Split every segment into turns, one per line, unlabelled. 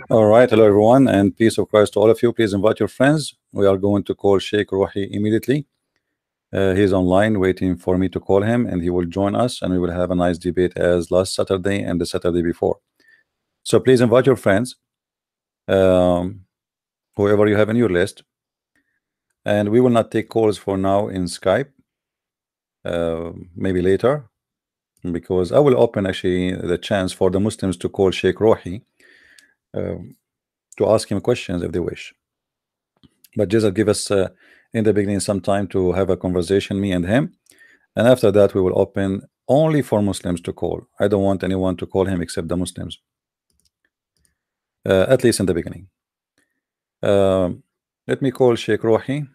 All right, hello everyone, and peace of Christ to all of you. Please invite your friends. We are going to call Sheikh Rohi immediately. He's online waiting for me to call him, and he will join us, and we will have a nice debate as last Saturday and the Saturday before. So please invite your friends, whoever you have in your list, and we will not take calls for now in Skype. Maybe later, because I will open actually the chance for the Muslims to call Sheikh Rohi to ask him questions if they wish. But just give us in the beginning some time to have a conversation, me and him, and after that we will open only for Muslims to call. I don't want anyone to call him except the Muslims, at least in the beginning. Let me call Sheikh Rohi.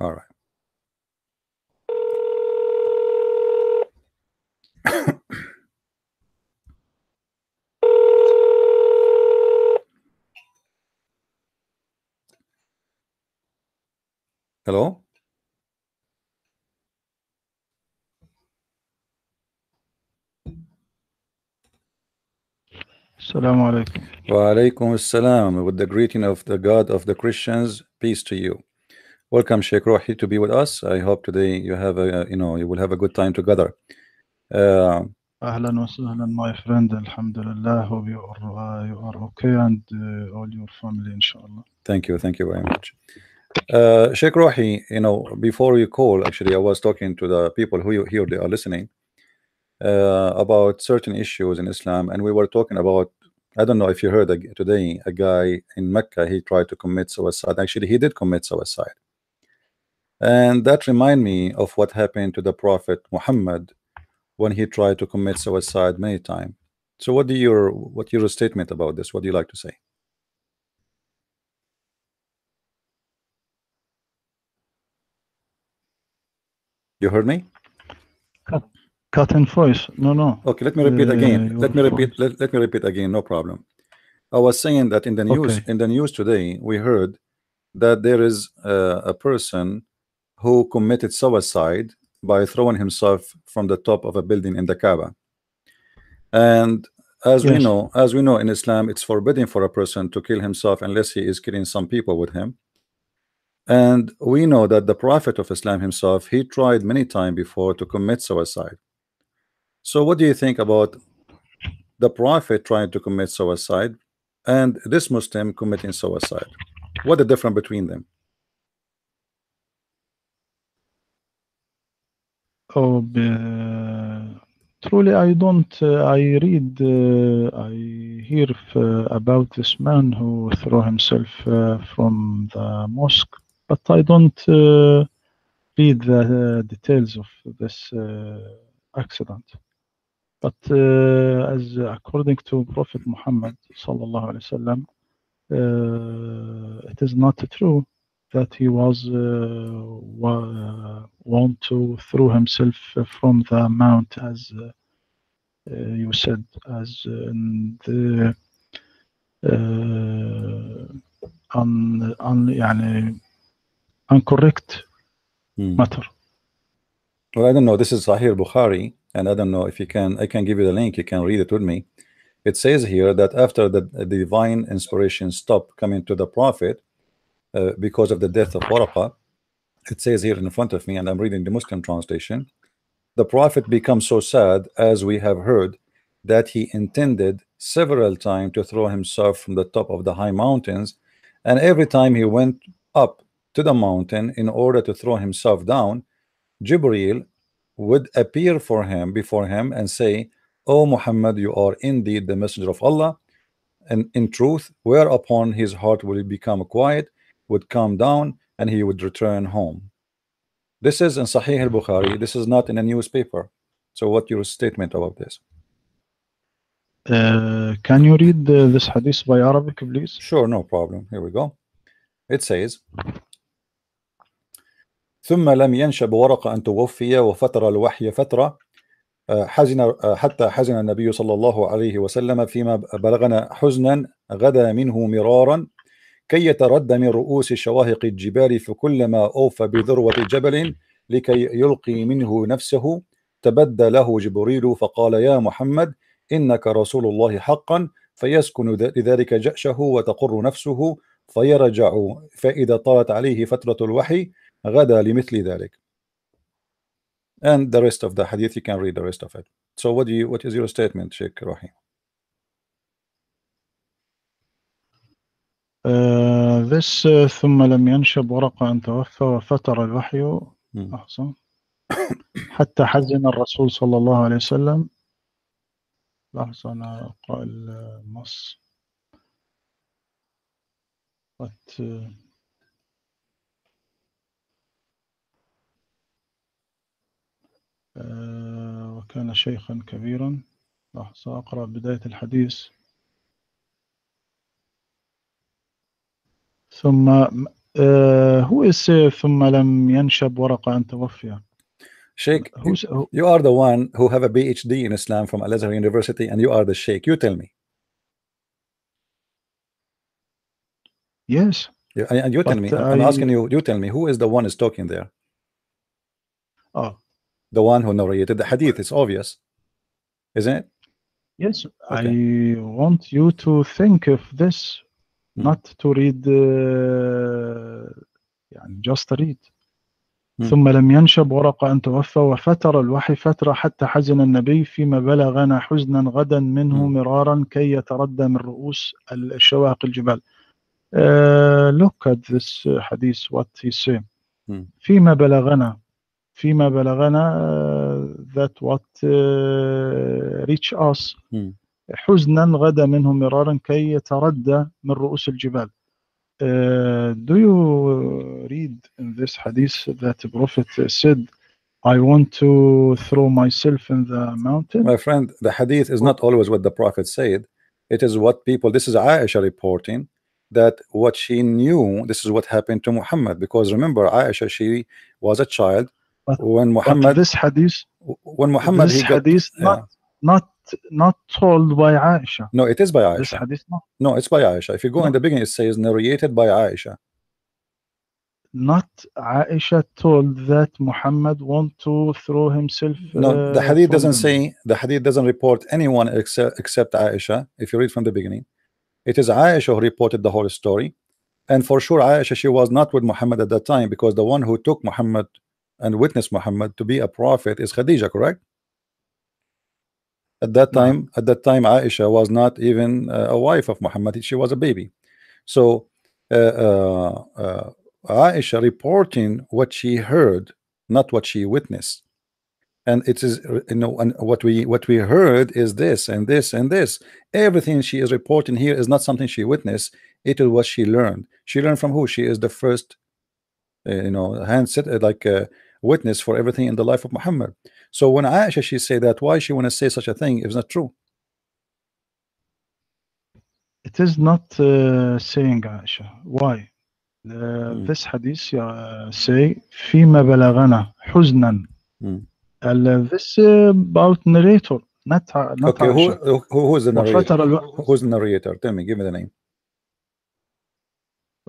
All right. Hello.
Assalamu alaikum.
Wa alaikum assalam. With the greeting of the God of the Christians, peace to you. Welcome, Sheikh Rohi, to be with us. I hope today you have a, you will have a good time together.
Ahlan wa sahlan, my friend. Alhamdulillah. Hope you are okay, and all your family, inshallah.
Thank you very much. Sheikh Rohi, before you call, actually, I was talking to the people who here they are listening about certain issues in Islam, and we were talking about, I don't know if you heard today, a guy in Mecca, he tried to commit suicide. Actually, he did commit suicide, and that remind me of what happened to the Prophet Muhammad when he tried to commit suicide many times. So what's your statement about this? What do you like to say? You heard me?
Cut in voice. No.
Okay, let me repeat again. Let me repeat again. No problem. I was saying that in the news, today, we heard that there is a person who committed suicide by throwing himself from the top of a building in the Kaaba. And as we know in Islam, it's forbidden for a person to kill himself unless he is killing some people with him. And we know that the Prophet of Islam himself, he tried many times before to commit suicide. So what do you think about the Prophet trying to commit suicide and this Muslim committing suicide? What the difference between them?
Oh, truly, I don't. I read, I hear about this man who threw himself from the mosque, but I don't read the details of this accident. But as according to Prophet Muhammad sallallahu alaihi wasallam, it is not true that he was want to throw himself from the mount, as you said, as in the incorrect matter.
Well, I don't know. This is Sahih Bukhari, and I don't know if you can. I can give you the link. You can read it with me. It says here that after the divine inspiration stopped coming to the Prophet because of the death of Waraqah, it says here in front of me, and I'm reading the Muslim translation. The Prophet becomes so sad, as we have heard, that he intended several times to throw himself from the top of the high mountains, and every time he went up to the mountain in order to throw himself down, Jibreel would appear before him and say, "O Muhammad, you are indeed the messenger of Allah, and in truth," whereupon his heart will become quiet, would calm down, and he would return home. This is in Sahih al-Bukhari. This is not in a newspaper. So what's your statement about this?
Can you read this hadith by Arabic, please?
Sure, no problem. Here we go. It says, ثم لم ينشب ورقة أن توفي وفتر الوحي فترة حتى حزن النبي صلى الله عليه وسلم فيما بلغنا حزنا غدا منه مرارا كي يتردى من رؤوس شواهق الجبال فكلما أوفى بذروة جبل لكي يلقي منه نفسه تبدى له جبريل فقال يا محمد إنك رسول الله حقا فيسكن لذلك جأشه وتقر نفسه فيرجع فإذا طالت عليه فترة الوحي غدا لمثل ذلك. And the rest of the hadith, you can read the rest of it. So what is your statement, Sheikh Rohi?
This ثم لم ينشب ورق أن توفى وفتر الوحي أحسن حتى حزن الرسول صلى الله عليه وسلم. لحظة أنا أقرأ النص. وكان شيخا كبيرا. لحظة أقرأ بداية الحديث. ثم who is ثم لم ينشب ورق أن توفي.
Sheikh, you are the one who have a PhD in Islam from Azhar University, and you are the Sheikh. You tell me.
Yes.
And you tell me. I'm asking you. You tell me who is the one is talking there.
Oh,
the one who narrated the hadith. It's obvious, isn't it?
Yes.
Okay.
I want you to think of this, not to read. Just read. ثم لم ينشب ورق أن توفى وفتر الوحي فترة حتى حزن النبي فيما بلغنا حزنا غدا منه مرارا كي يتردى من رؤوس الشواهق الجبال. Look at this hadith, what he say. فيما بلغنا that what reach us حزنا غدا منه مرارا كي يتردى من رؤوس الجبال. Do you read in this hadith that the Prophet said, I want to throw myself in the mountain?
My friend, the hadith is not always what the Prophet said. It is what people, this is Aisha reporting that what she knew, this is what happened to Muhammad. Because remember, Aisha, she was a child when Muhammad,
but this hadith,
he got,
hadith not told by Aisha.
No, it is by Aisha.
This hadith,
no, it's by Aisha. If you go in the beginning, it says narrated by Aisha.
Not Aisha told that Muhammad want to throw himself.
No, the hadith doesn't say. The hadith doesn't report anyone except Aisha. If you read from the beginning, it is Aisha who reported the whole story, and for sure Aisha, she was not with Muhammad at that time, because the one who took Muhammad and witnessed Muhammad to be a prophet is Khadija, correct? At that time, Aisha was not even a wife of Muhammad. She was a baby. So Aisha reporting what she heard, not what she witnessed. And it is, and what we heard is this and this and this. Everything she is reporting here is not something she witnessed. It is what she learned. She learned from who? She is the first, witness for everything in the life of Muhammad. So when Aisha, she say that, why she want to say such a thing if it's not true?
It is not saying Aisha. Why? This hadith say فيما بلغنا حزنا. This about narrator, not
okay,
Aisha.
Who is the narrator? Who's the narrator? Tell me, give me the name.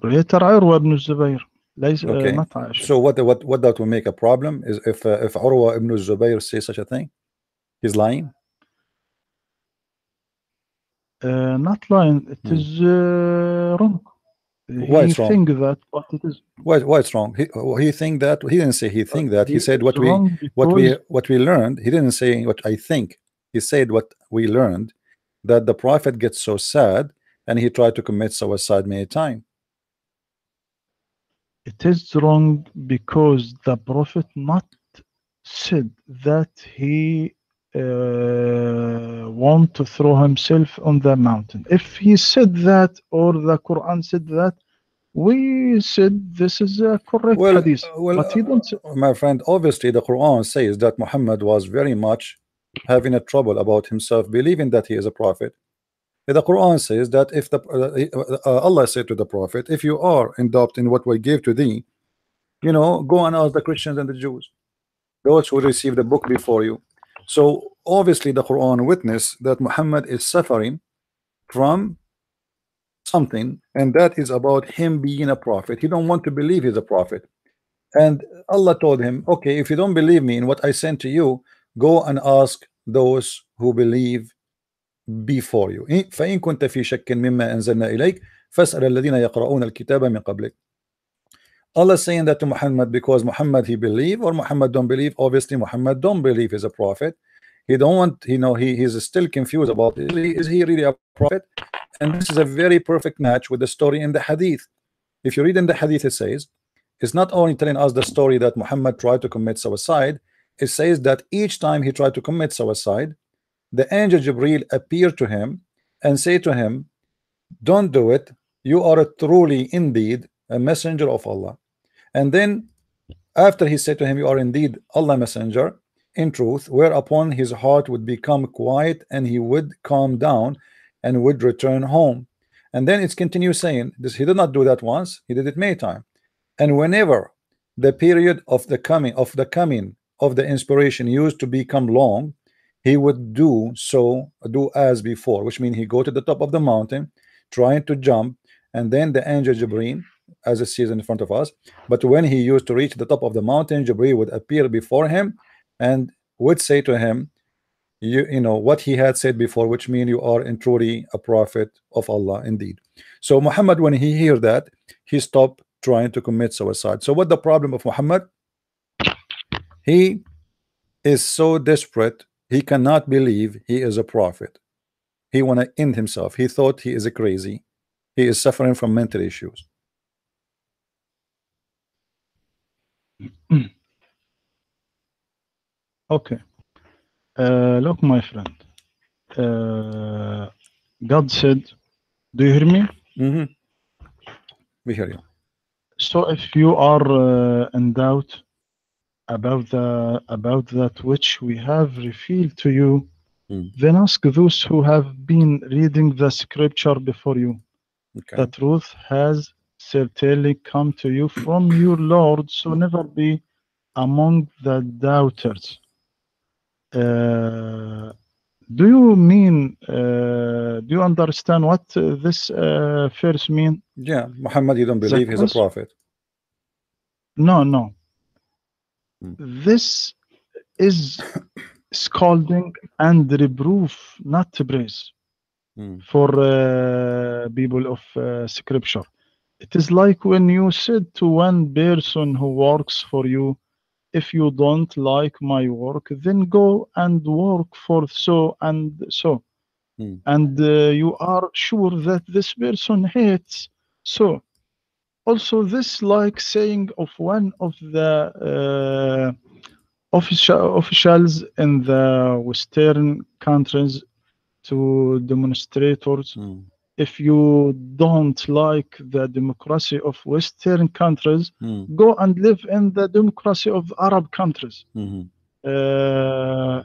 narrator عروة بن الزبير.
Okay.
Not Aisha.
So what that will make a problem is if Urwa ibn Zubayr says such a thing, he's lying.
Not lying. It is wrong.
Why it's wrong?
Think that what it is.
Why it's wrong? He think that. He didn't say he think that. He said what we learned. He didn't say what I think. He said what we learned, that the Prophet gets so sad and he tried to commit suicide many times.
It is wrong because the Prophet not said that he want to throw himself on the mountain. If he said that, or the Quran said that, we said this is a correct hadith. But he don't say.
My friend, obviously the Quran says that Muhammad was very much having a trouble about himself believing that he is a prophet. The Quran says that if Allah said to the Prophet, if you are in doubt in what we gave to thee, go and ask the Christians and the Jews, those who received the book before you. So obviously the Quran witnessed that Muhammad is suffering from something, and that is about him being a prophet. He don't want to believe he's a prophet. And Allah told him, okay, if you don't believe me in what I sent to you, go and ask those who believe before you. فإن كنت في شك مما أنزلنا إليك فاسأل الذين يقرؤون الكتاب من قبلك. Allah is saying that to Muhammad because Muhammad he believe or Muhammad don't believe. Obviously Muhammad don't believe he's a prophet. He don't want, he's still confused about is he really a prophet. And this is a very perfect match with the story in the hadith. If you read in the hadith, it says it's not only telling us the story that Muhammad tried to commit suicide, it says that each time he tried to commit suicide, the angel Jibril appeared to him and say to him, don't do it, you are truly indeed a messenger of Allah. And then after he said to him, you are indeed Allah messenger in truth, whereupon his heart would become quiet and he would calm down and would return home. And then it's continue saying this, he did not do that once, he did it many times. And whenever the period of the coming of the inspiration used to become long, he would do as before, which means he go to the top of the mountain trying to jump, and then the angel Jibreel, as it says in front of us, but when he used to reach the top of the mountain, Jibreel would appear before him and would say to him, you know what he had said before, which means you are in truly a prophet of Allah indeed. So Muhammad, when he hear that, he stopped trying to commit suicide. So what the problem of Muhammad? He is so desperate, he cannot believe he is a prophet. He want to end himself. He thought he is a crazy. He is suffering from mental issues.
Okay. Look, my friend. God said, do you hear me?
We hear you.
So if you are in doubt about that which we have revealed to you, then ask those who have been reading the scripture before you. Okay. The truth has certainly come to you from your Lord, so never be among the doubters. Do you mean, do you understand what this verse mean?
Yeah, Muhammad, you don't believe he's a prophet.
No. This is scolding and reproof, not praise for people of scripture. It is like when you said to one person who works for you, if you don't like my work, then go and work for so and so. And you are sure that this person hates so. Also, this like saying of one of the officials in the Western countries to demonstrators. If you don't like the democracy of Western countries, go and live in the democracy of Arab countries. And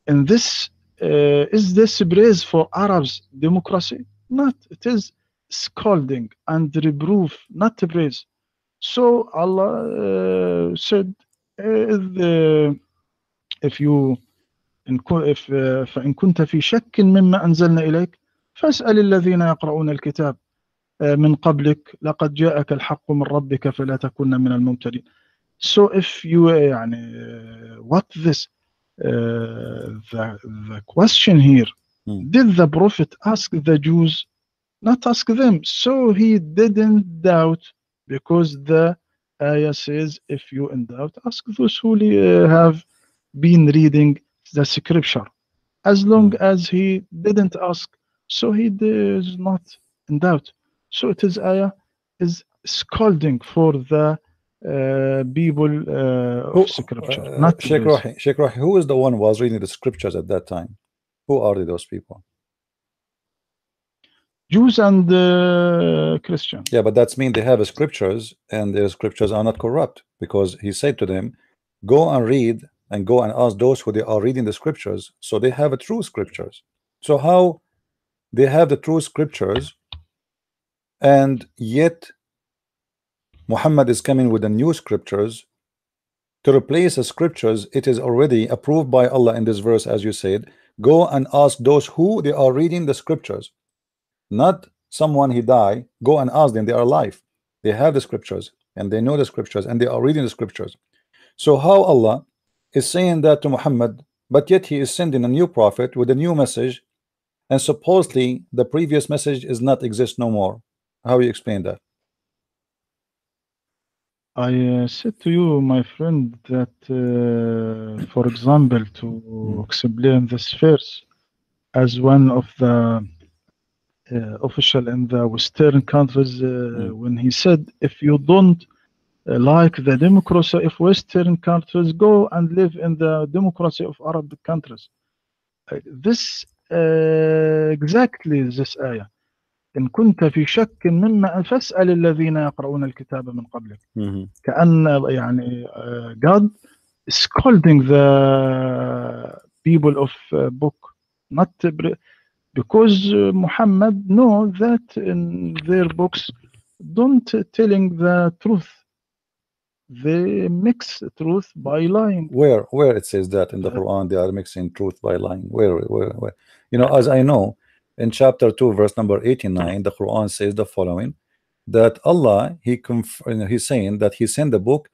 this is this praise for Arabs democracy? Not. It is scolding and reproof, not praise. So Allah said, if you فإن كنت في شك مما أنزلنا إليك فاسأل الذين يقرؤون الكتاب من قبلك لقد جاءك الحق من ربك فلا تكن من الممترين. So if you what this the question here, did the prophet ask the Jews? Not ask them. So he didn't doubt, because the ayah says, if you in doubt, ask those who have been reading the scripture. As long as he didn't ask, so he is not in doubt. So it is ayah is scolding for the people of scripture. Not
Sheikh Rohi, who is the one who was reading the scriptures at that time? Who are those people?
Jews and Christians.
Yeah, but that's mean they have scriptures, and their scriptures are not corrupt, because he said to them, go and read and go and ask those who they are reading the scriptures, so they have a true scriptures. So how they have the true scriptures, and yet Muhammad is coming with the new scriptures to replace the scriptures? It is already approved by Allah in this verse, as you said. Go and ask those who they are reading the scriptures, not someone he died, go and ask them, they are alive, they have the scriptures and they know the scriptures and they are reading the scriptures. So how Allah is saying that to Muhammad, but yet he is sending a new prophet with a new message, and supposedly the previous message is not exist no more? How you explain that?
I said to you, my friend, that for example, to explain this verse, as one of the official in the Western countries, when he said, if you don't like the democracy of Western countries, go and live in the democracy of Arab countries. This exactly this آية. إن كنت في شك مما فاسأل الذين يقرؤون الكتاب من قبلك. كأن يعني God is scolding the people of book, not because Muhammad know that in their books don't telling the truth. They mix truth by lying.
Where it says that in the Quran they are mixing truth by lying? Where? You know, as I know, in chapter 2 verse number 89, the Quran says the following, that Allah he's saying that he sent the book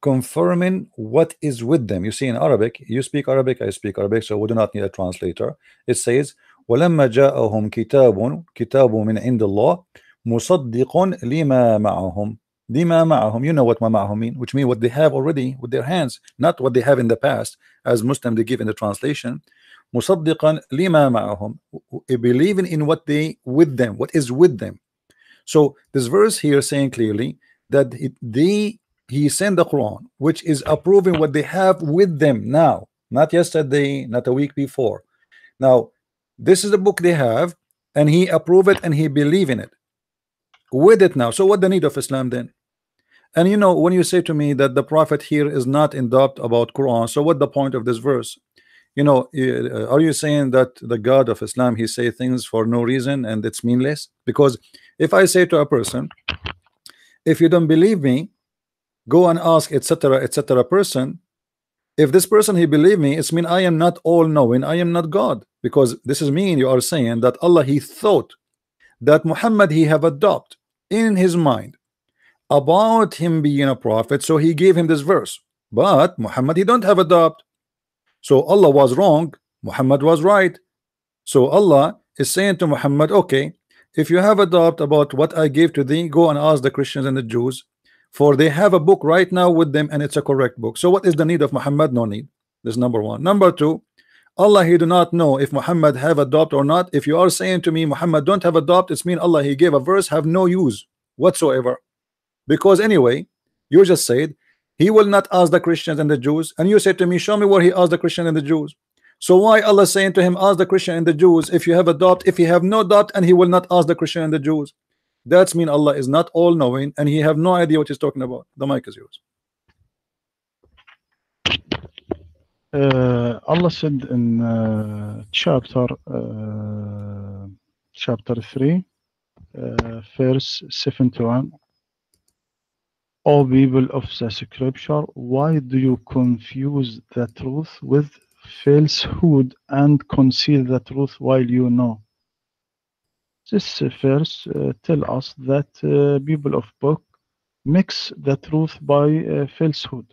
confirming what is with them. You see, in Arabic, you speak Arabic, I speak Arabic, so we do not need a translator. It says وَلَمَّا جَاءَهُمْ كِتَابٌ مِنْ عِنْدِ اللَّهِ مُصَدِّقٌ لِمَا مَعَهُمْ. لِمَا مَعَهُمْ, you know what ma ma'ahum mean, which mean what they have already with their hands, not what they have in the past, as Muslim they give in the translation. مُصَدِّقًا لِمَا مَعَهُمْ, believing in what they with them, what is with them. So this verse here saying clearly that he sent the Quran, which is approving what they have with them now, not yesterday, not a week before. Now, this is the book they have, and he approve it and he believe in it with it now. So what the need of Islam then? And you know, when you say to me that the prophet here is not in doubt about Quran, so what the point of this verse? You know, are you saying that the God of Islam, he say things for no reason and it's meaningless? Because if I say to a person, if you don't believe me, go and ask etc etc person, if this person he believe me, it's mean I am not all knowing, I am not God, because this is mean you are saying that Allah he thought that Muhammad he have a doubt in his mind about him being a prophet, so he gave him this verse, but Muhammad he don't have a doubt. So Allah was wrong, Muhammad was right. So Allah is saying to Muhammad, okay, if you have a doubt about what I gave to thee, go and ask the Christians and the Jews, for they have a book right now with them and it's a correct book. So what is the need of Muhammad? No need. This is number one. Number two, Allah he do not know if Muhammad have a doubt or not. If you are saying to me Muhammad don't have a doubt, it's mean Allah he gave a verse have no use whatsoever. Because anyway, you just said he will not ask the Christians and the Jews, and you said to me, show me where he asked the Christians and the Jews. So why Allah saying to him, ask the Christian and the Jews if you have a doubt, if you have no doubt, and he will not ask the Christian and the Jews? That's mean Allah is not all knowing and he have no idea what he's talking about. The mic is yours.
Allah said in chapter 3 verse 71, O people of the scripture, why do you confuse the truth with falsehood and conceal the truth while you know? This verse tell us that people of book mix the truth by falsehood.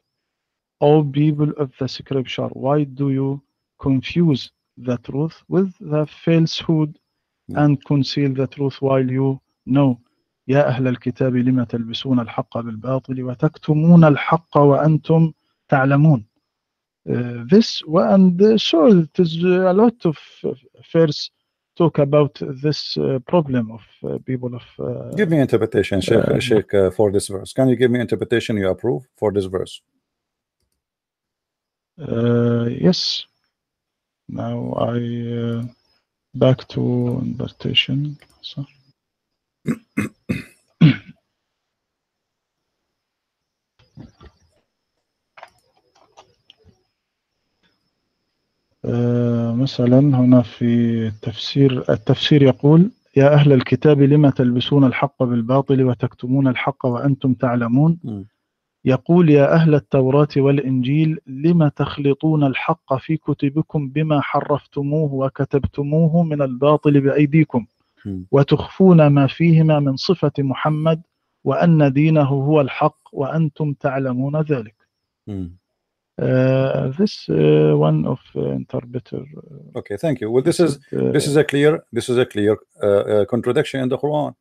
O people of the scripture, why do you confuse the truth with the falsehood and conceal the truth while you know? يا أهل الكتاب لما تلبسون الحق بالباطل وتكتمون الحق وأنتم تعلمون. This and so it is a lot of verse talk about this problem of people of.
Give me interpretation, Sheikh, for this verse. Can you give me interpretation you approve for this verse?
Yes. Now I back to interpretation. So. مثلا هنا في التفسير يقول يا أهل الكتاب لما تلبسون الحق بالباطل وتكتمون الحق وأنتم تعلمون. يقول يا أهل التوراة والإنجيل لما تخلطون الحق في كتبكم بما حرفتموه وكتبتموه من الباطل بأيديكم. وتخفون ما فيهما من صفة محمد وأن دينه هو الحق وأنتم تعلمون ذلك. This one of interpreter.
Okay, thank you. Well, this is a clear contradiction in the Quran,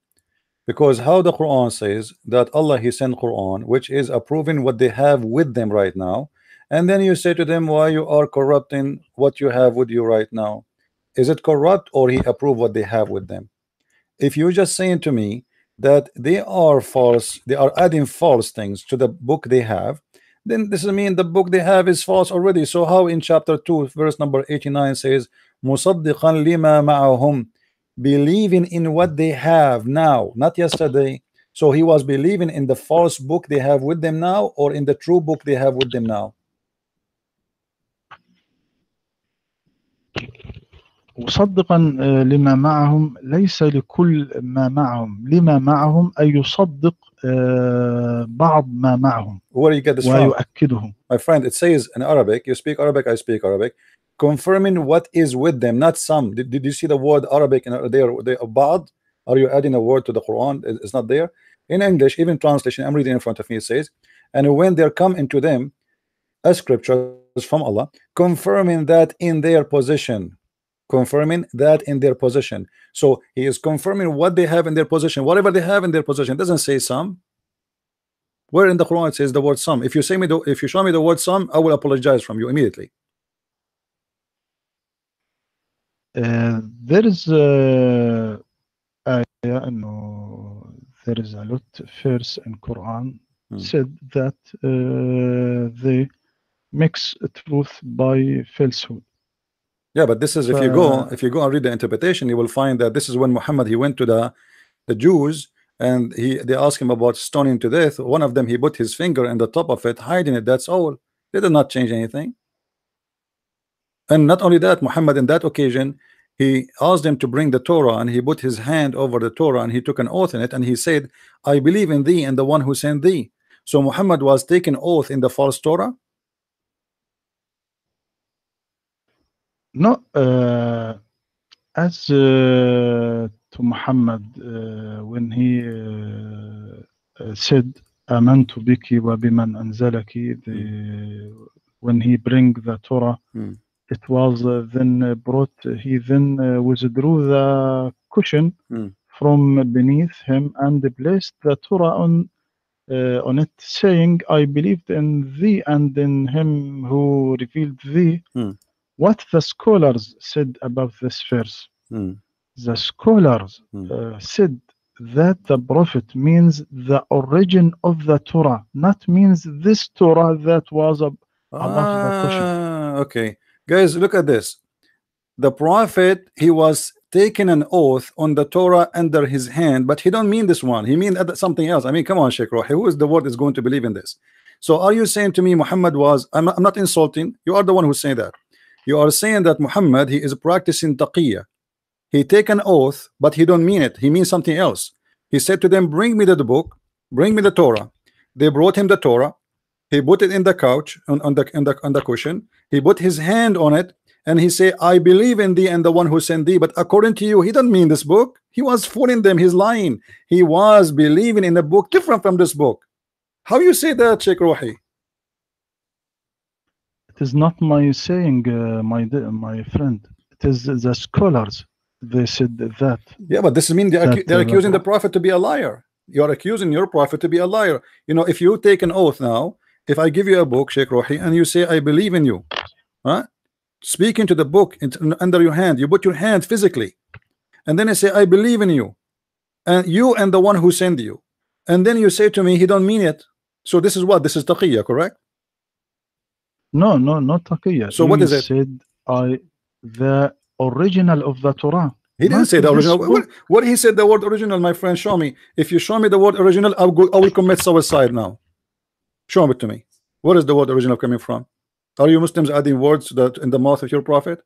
because how the Quran says that Allah He sent Quran, which is approving what they have with them right now, and then you say to them, why you are corrupting what you have with you right now? Is it corrupt, or He approve what they have with them? If you're just saying to me that they are false, they are adding false things to the book they have, then this mean the book they have is false already. So how in chapter 2 verse number 89 says musaddiqan lima ma'ahum, believing in what they have now, not yesterday? So he was believing in the false book they have with them now, or in the true book they have with them now?
مصدقا لما معهم ليس لكل ما معهم، لما معهم أي يصدق بعض ما معهم.
Where you get this from?
ويؤكده.
My friend, it says in Arabic, you speak Arabic, I speak Arabic, confirming what is with them, not some. Did you see the word Arabic in there? Ba'd? Are you adding a word to the Quran? It's not there. In English, even translation, I'm reading in front of me, it says, and when there come into them a scripture from Allah, confirming that in their position. Confirming that in their position. So he is confirming what they have in their position, whatever they have in their position. It doesn't say some. Where in the Quran it says the word some? If you show me the word some, I will apologize from you immediately.
There is there is a lot verse in Quran said that they mix truth by falsehood.
Yeah, but this is if you go and read the interpretation, you will find that this is when Muhammad he went to the Jews, and they asked him about stoning to death. One of them, he put his finger in the top of it, hiding it. That's all. They did not change anything. And not only that, Muhammad in that occasion, he asked them to bring the Torah, and he put his hand over the Torah, and he took an oath in it, and he said, I believe in thee and the one who sent thee. So Muhammad was taking oath in the false Torah.
No, as to Muhammad when he said "Amantu biki wa biman anzalaki," when he bring the Torah, it was then brought. He then withdrew the cushion from beneath him and placed the Torah on it, saying, "I believed in thee and in him who revealed thee." What the scholars said about this verse, the scholars said that the prophet means the origin of the Torah, not means this Torah that was above the cushion.
Okay, guys, look at this. The prophet, he was taking an oath on the Torah under his hand, but he don't mean this one. He mean something else. I mean, come on, Sheikh Rohi, who is the word is going to believe in this? So are you saying to me Muhammad was, I'm not insulting, you are the one who's saying that. You are saying that Muhammad, he is practicing taqiyya. He take an oath, but he don't mean it. He means something else. He said to them, bring me the book, bring me the Torah. They brought him the Torah. He put it in the couch, on the cushion. He put his hand on it, and he said, I believe in thee and the one who sent thee. But according to you, he don't mean this book. He was fooling them. He's lying. He was believing in a book different from this book. How you say that, Sheikh Rohi?
It is not my saying, my friend. It is the scholars. They said that.
Yeah, but this means they're accusing the prophet to be a liar. You are accusing your prophet to be a liar. You know, if you take an oath now, if I give you a book, Sheikh Rohi, and you say, I believe in you, huh? Speaking to the book under your hand, you put your hand physically, and then I say, I believe in you, and you and the one who sent you, and then you say to me, he don't mean it. So this is what? This is taqiyya, correct?
No, not taqiyya.
So what is it?
Said the original of the Torah.
He didn't say the original. What he said the word original, my friend? Show me. If you show me the word original, I will commit suicide now. Show it to me. Where is the word original coming from? Are you Muslims adding words that in the mouth of your prophet?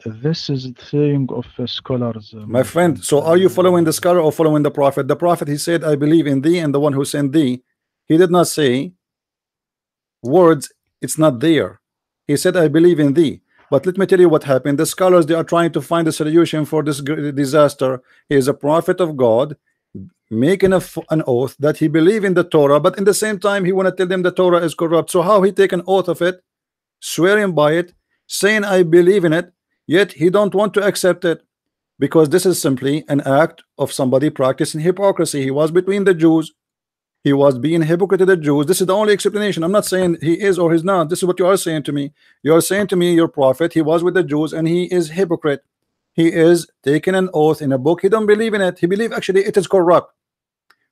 This is the saying of scholars.
My friend, so are you following the scholar or following the prophet? The prophet, he said, I believe in thee and the one who sent thee. He did not say words, it's not there. He said, I believe in thee. But let me tell you what happened. The scholars, they are trying to find a solution for this disaster. He is a prophet of God, making an oath that he believe in the Torah, but in the same time he want to tell them the Torah is corrupt. So how he take an oath of it, swearing by it, saying I believe in it, yet he don't want to accept it, because this is simply an act of somebody practicing hypocrisy. He was between the Jews, he was being hypocrite to the Jews. This is the only explanation. I'm not saying he is or he's not. This is what you are saying to me. You are saying to me, your prophet, he was with the Jews and he is hypocrite. He is taking an oath in a book. He don't believe in it. He believe actually it is corrupt,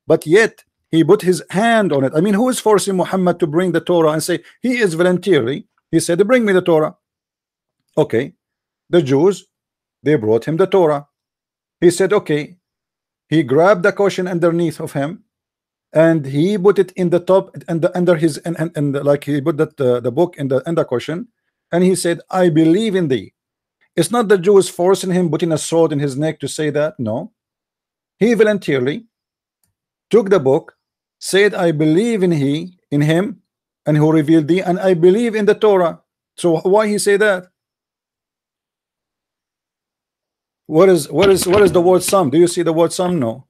but yet he put his hand on it. I mean, who is forcing Muhammad to bring the Torah and say he is voluntarily? He said, bring me the Torah. Okay, the Jews, they brought him the Torah. He said, okay. He grabbed the cushion underneath of him and he put it in the top and under his and like he put that the book in the cushion, and he said, I believe in thee. It's not the Jews forcing him, putting a sword in his neck to say that. No, he voluntarily took the book, said, I believe in him and who revealed thee, and I believe in the Torah. So why he say that? What is the word some? Do you see the word some? No.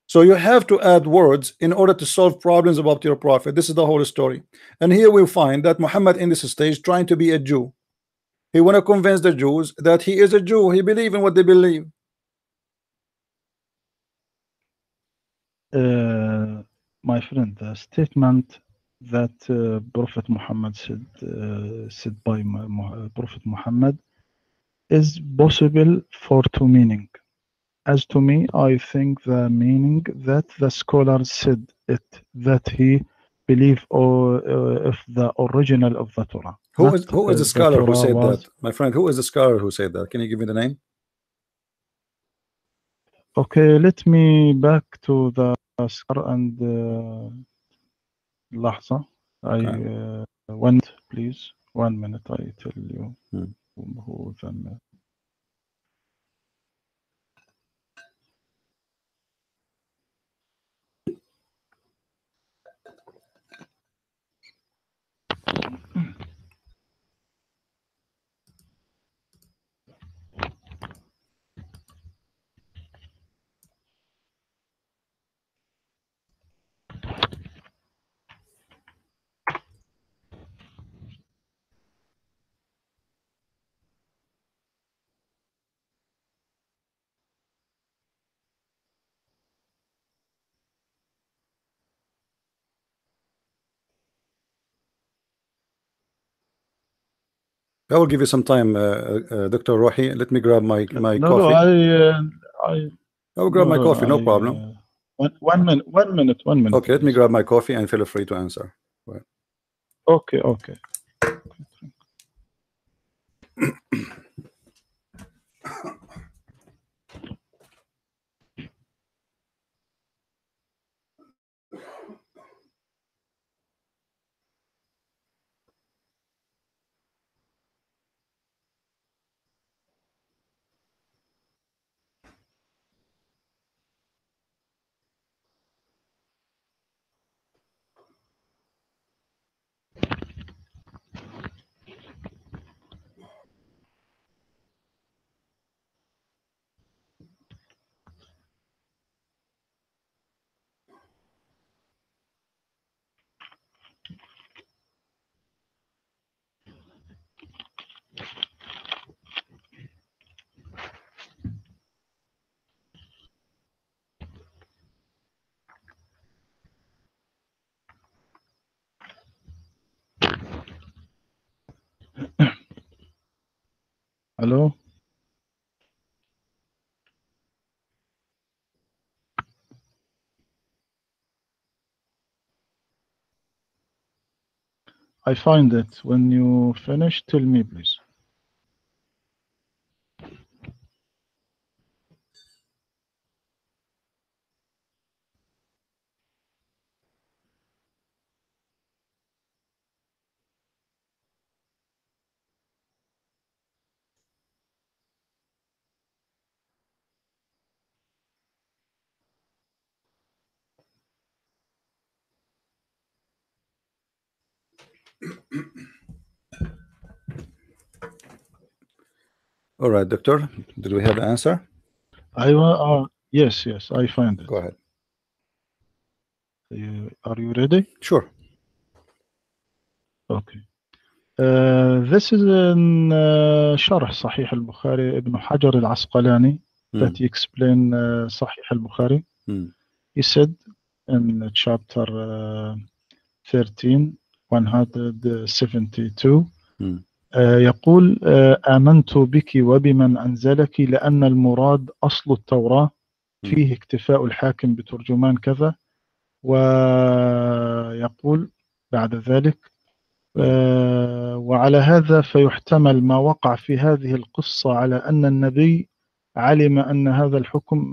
So you have to add words in order to solve problems about your prophet. This is the whole story. And here we find that Muhammad in this stage trying to be a Jew. He want to convince the Jews that he is a Jew. He believe in what they believe.
My friend, the statement that Prophet Muhammad said by Prophet Muhammad is possible for two meaning. As to me, I think the meaning that the scholar said it, that he believe of the original of the Torah.
Who
Not
is the
the
scholar who
Torah
said
was.
that? My friend, who is the scholar who said that? Can you give me the name?
Okay, let me back to the scholar and لحظة.
Okay.
1 minute, please. 1 minute, I tell you
Hmm.
who them.
I will give you some time, Dr. Rohi. Let me grab my
No,
coffee.
I
I will grab my
no,
coffee, no problem.
1 minute, 1 minute, 1 minute,
Okay, let me
please.
grab my coffee and feel free to answer. Well,
Okay, okay. Hello? I find it. When you finish, tell me, please.
All right, doctor, did we have the answer?
Yes, yes, I find it.
Go ahead.
Are you ready?
Sure.
Okay. This is in Sharh Sahih al-Bukhari, Ibn Hajar al-Asqalani, that he explained Sahih al-Bukhari. He said in chapter 13, 172, يقول آمنت بك وبمن أنزلك لأن المراد أصل التوراة فيه اكتفاء الحاكم بترجمان كذا. ويقول بعد ذلك وعلى هذا فيحتمل ما وقع في هذه القصة على أن النبي علم أن هذا الحكم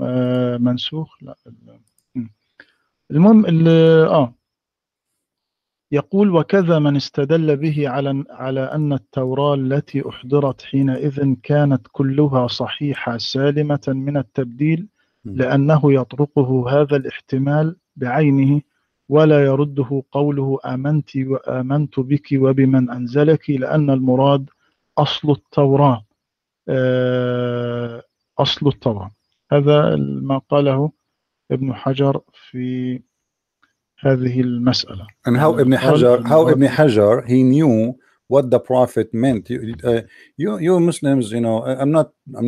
منسوخ. لا المهم يقول وكذا من استدل به على أن التوراة التي أحضرت حينئذ كانت كلها صحيحة سالمة من التبديل لأنه يطرقه هذا الاحتمال بعينه ولا يرده قوله آمنت بك وبمن أنزلك لأن المراد أصل التوراة. أصل التوراة هذا ما قاله ابن حجر في هذه المسألة.
And how Ibn Hajar, he knew what the Prophet meant. You Muslims, you know, I'm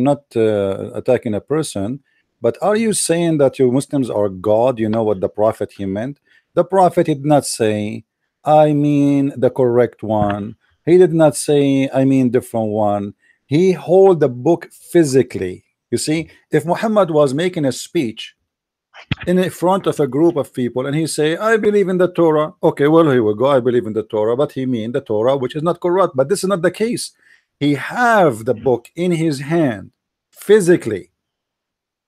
not attacking a person, but are you saying that you Muslims are God? You know what the Prophet he meant? The Prophet did not say, I mean the correct one. He did not say, I mean different one. He hold the book physically. You see, if Muhammad was making a speech in front of a group of people and he say, I believe in the Torah, okay, well, here we go, I believe in the Torah, but he mean the Torah which is not corrupt. But this is not the case. He have the book in his hand physically,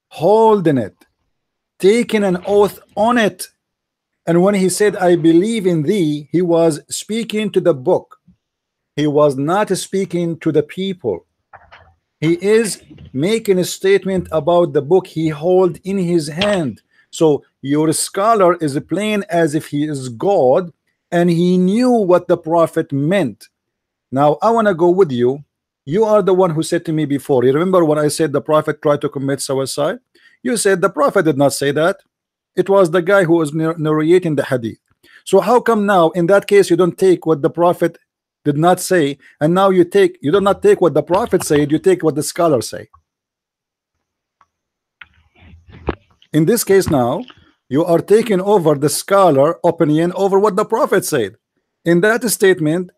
holding it, taking an oath on it. And when he said, I believe in thee, he was speaking to the book. He was not speaking to the people. He is making a statement about the book he hold in his hand. So your scholar is playing as if he is God and he knew what the Prophet meant. Now I want to go with you. You are the one who said to me before, you remember when I said the Prophet tried to commit suicide? You said the Prophet did not say that. It was the guy who was narrating the hadith. So how come now in that case you don't take what the Prophet did not say, and now you do not take what the Prophet said, you take what the scholars say? In this case now you are taking over the scholar opinion over what the Prophet said. In that statement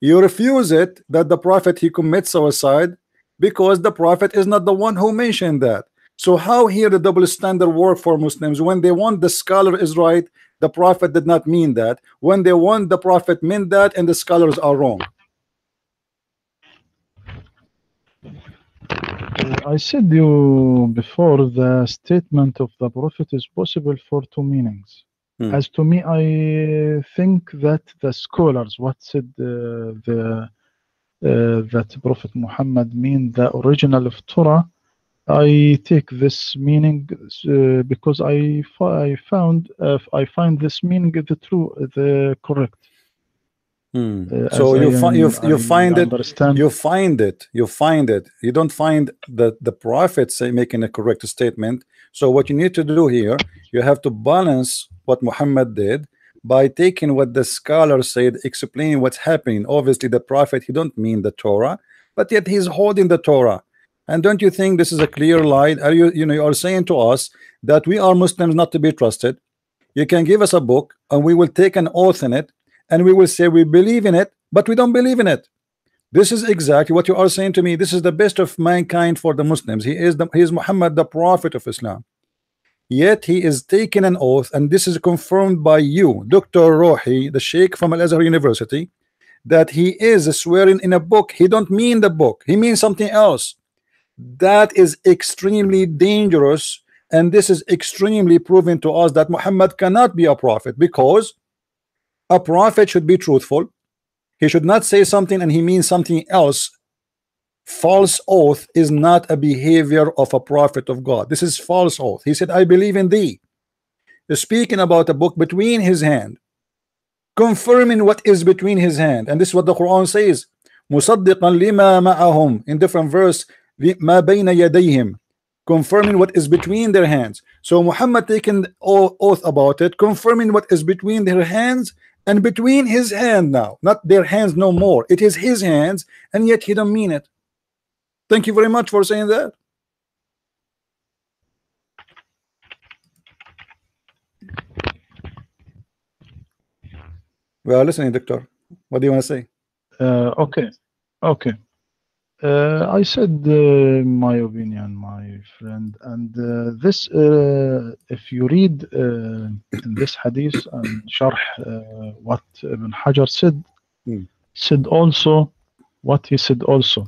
you refuse it, that the Prophet he commits suicide, because the Prophet is not the one who mentioned that. So how here the double standard work for Muslims? When they want the scholar is right, the Prophet did not mean that. When they want the Prophet meant that, and the scholars are wrong.
I said you before, the statement of the Prophet is possible for two meanings. As to me, I think that the scholars what said that Prophet Muhammad mean the original of Torah, I take this meaning because I find this meaning the correct.
So you find it. You don't find that the Prophet say making a correct statement. So what you need to do here, you have to balance what Muhammad did by taking what the scholar said, explaining what's happening. Obviously the Prophet, he don't mean the Torah, but yet he's holding the Torah. And don't you think this is a clear lie? Are you are saying to us that we are Muslims not to be trusted? You can give us a book and we will take an oath in it and we will say we believe in it, but we don't believe in it. This is exactly what you are saying to me. This is the best of mankind for the Muslims. He is Muhammad, the Prophet of Islam. Yet he is taking an oath, and this is confirmed by you, Dr. Rohi, the Sheikh from Azhar University, that he is swearing in a book. He don't mean the book. He means something else. That is extremely dangerous, and this is extremely proven to us that Muhammad cannot be a prophet, because a prophet should be truthful. He should not say something and he means something else. False oath is not a behavior of a prophet of God. This is false oath. He said, I believe in thee, speaking about a book between his hand, confirming what is between his hand. And this is what the Quran says, musaddiqan lima ma'ahum, in different verse, ما بين يديهم, confirming what is between their hands. So Muhammad taken oath about it, confirming what is between their hands and between his hand now, not their hands no more. It is his hands, and yet he don't mean it. Thank you very much for saying that. We are listening, Doctor. What do you want to say?
Okay, okay. I said my opinion, my friend, and this, if you read in this hadith and sharh what Ibn Hajar said also what he said also.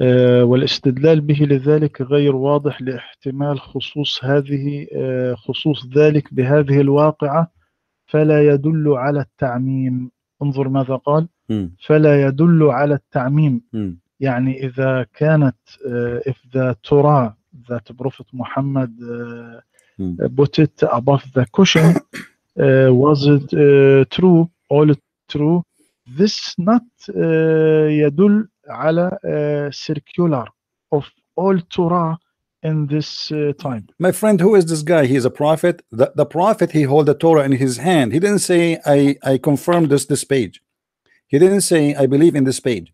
والاستدلال به لذلك غير واضح لاحتمال خصوص ذلك بهذه الواقعة فلا يدل على التعميم. انظر ماذا قال. فلا يدل على التعميم. يعني إذا كانت if the Torah that Prophet Muhammad put it above the cushion was it true, all true, this not يدل على circular of all Torah in this time.
My friend, who is this guy? He is a prophet. The prophet, he hold the Torah in his hand. He didn't say I confirm this page. He didn't say I believe in this page.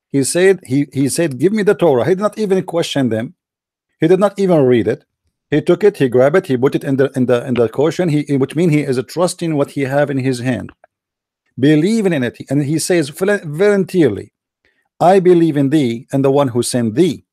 He said give me the Torah. He did not even question them. He did not even read it. He took it, he grabbed it, he put it in the cushion. Which means he is trusting what he have in his hand, believing in it, and he says voluntarily, I believe in thee and the one who sent thee.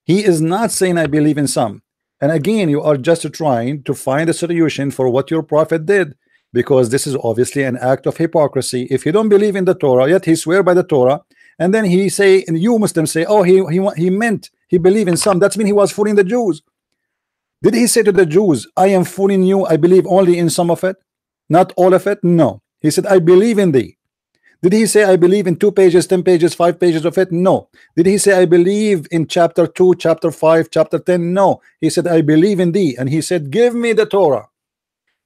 He is not saying I believe in some. And again, you are just trying to find a solution for what your prophet did, because this is obviously an act of hypocrisy. If you don't believe in the Torah, yet he swear by the Torah, and then he say, and you Muslims say, oh, he meant he believed in some. That's mean he was fooling the Jews. Did he say to the Jews, I am fooling you, I believe only in some of it, not all of it? No. He said, I believe in thee. Did he say I believe in 2 pages, 10 pages, 5 pages of it? No. Did he say I believe in chapter 2, chapter 5, chapter 10? No. He said I believe in thee, and he said give me the Torah,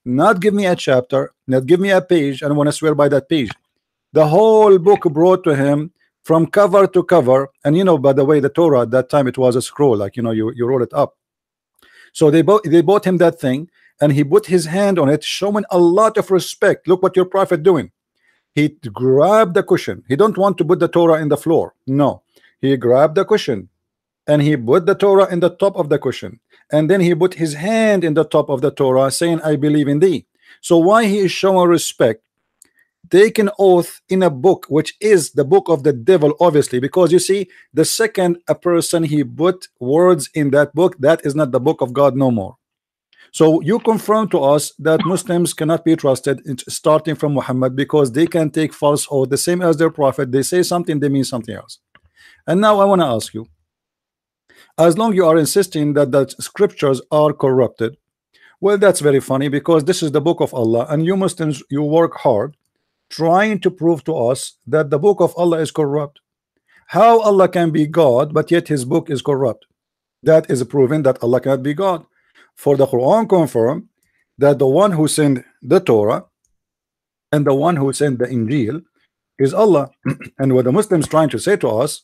not give me a chapter, not give me a page, and I want to swear by that page. The whole book brought to him from cover to cover. And you know, by the way, the Torah at that time, it was a scroll, like, you know, you roll it up. So they bought him that thing, and he put his hand on it, showing a lot of respect. Look what your prophet doing. He grabbed the cushion. He don't want to put the Torah in the floor. No, he grabbed the cushion and he put the Torah in the top of the cushion, and then he put his hand in the top of the Torah, saying I believe in thee. So why he is showing respect, taking oath in a book which is the book of the devil, obviously, because you see, the second a person he put words in that book, that is not the book of God no more. So you confirm to us that Muslims cannot be trusted, starting from Muhammad, because they can take false oath the same as their prophet. They say something, they mean something else. And now I want to ask you, as long you are insisting that the scriptures are corrupted, well, that's very funny, because this is the book of Allah, and you Muslims, you work hard trying to prove to us that the book of Allah is corrupt. How Allah can be God, but yet his book is corrupt? That is proving that Allah cannot be God. For the Quran confirm that the one who sent the Torah and the one who sent the Injil is Allah. And what the Muslims trying to say to us,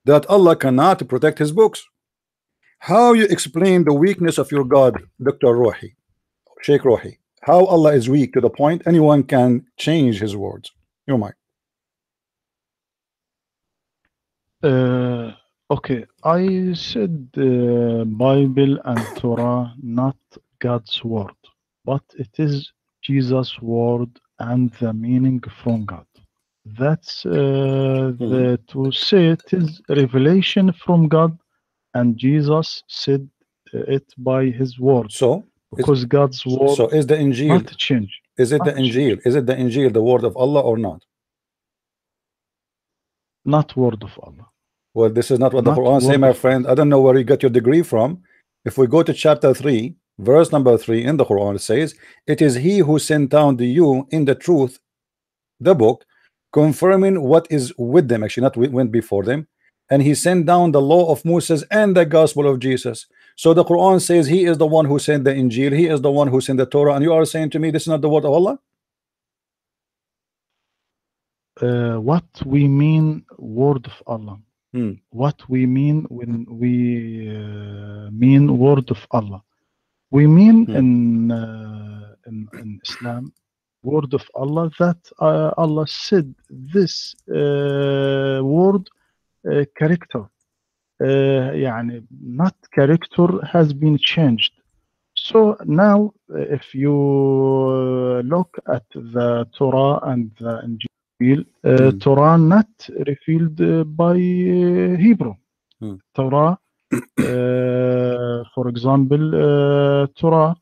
that Allah cannot protect his books. How you explain the weakness of your God, Dr. Rohi, Sheikh Rohi? How Allah is weak to the point anyone can change his words? You might.
Okay, I said Bible and Torah not God's word, but it is Jesus' word and the meaning from God. That's to say it is revelation from God, and Jesus said it by his word.
So
because God's word,
so is the Injil
not change.
Is it the Injil? Is it the Injil the word of Allah or not?
Not word of Allah.
Well, this is not what the Quran say, my friend. I don't know where you got your degree from. If we go to chapter 3, verse number 3 in the Quran, it says, it is he who sent down to you in the truth, the book, confirming what is with them, actually not went before them, and he sent down the law of Moses and the gospel of Jesus. So the Quran says he is the one who sent the Injil, he is the one who sent the Torah, and you are saying to me this is not the word of Allah?
What we mean word of Allah? what we mean when we mean word of Allah. We mean in Islam, word of Allah, that Allah said this word character. يعني not character has been changed. So now, if you look at the Torah and the Injil, Torah not revealed by Hebrew. Torah, for example, Torah,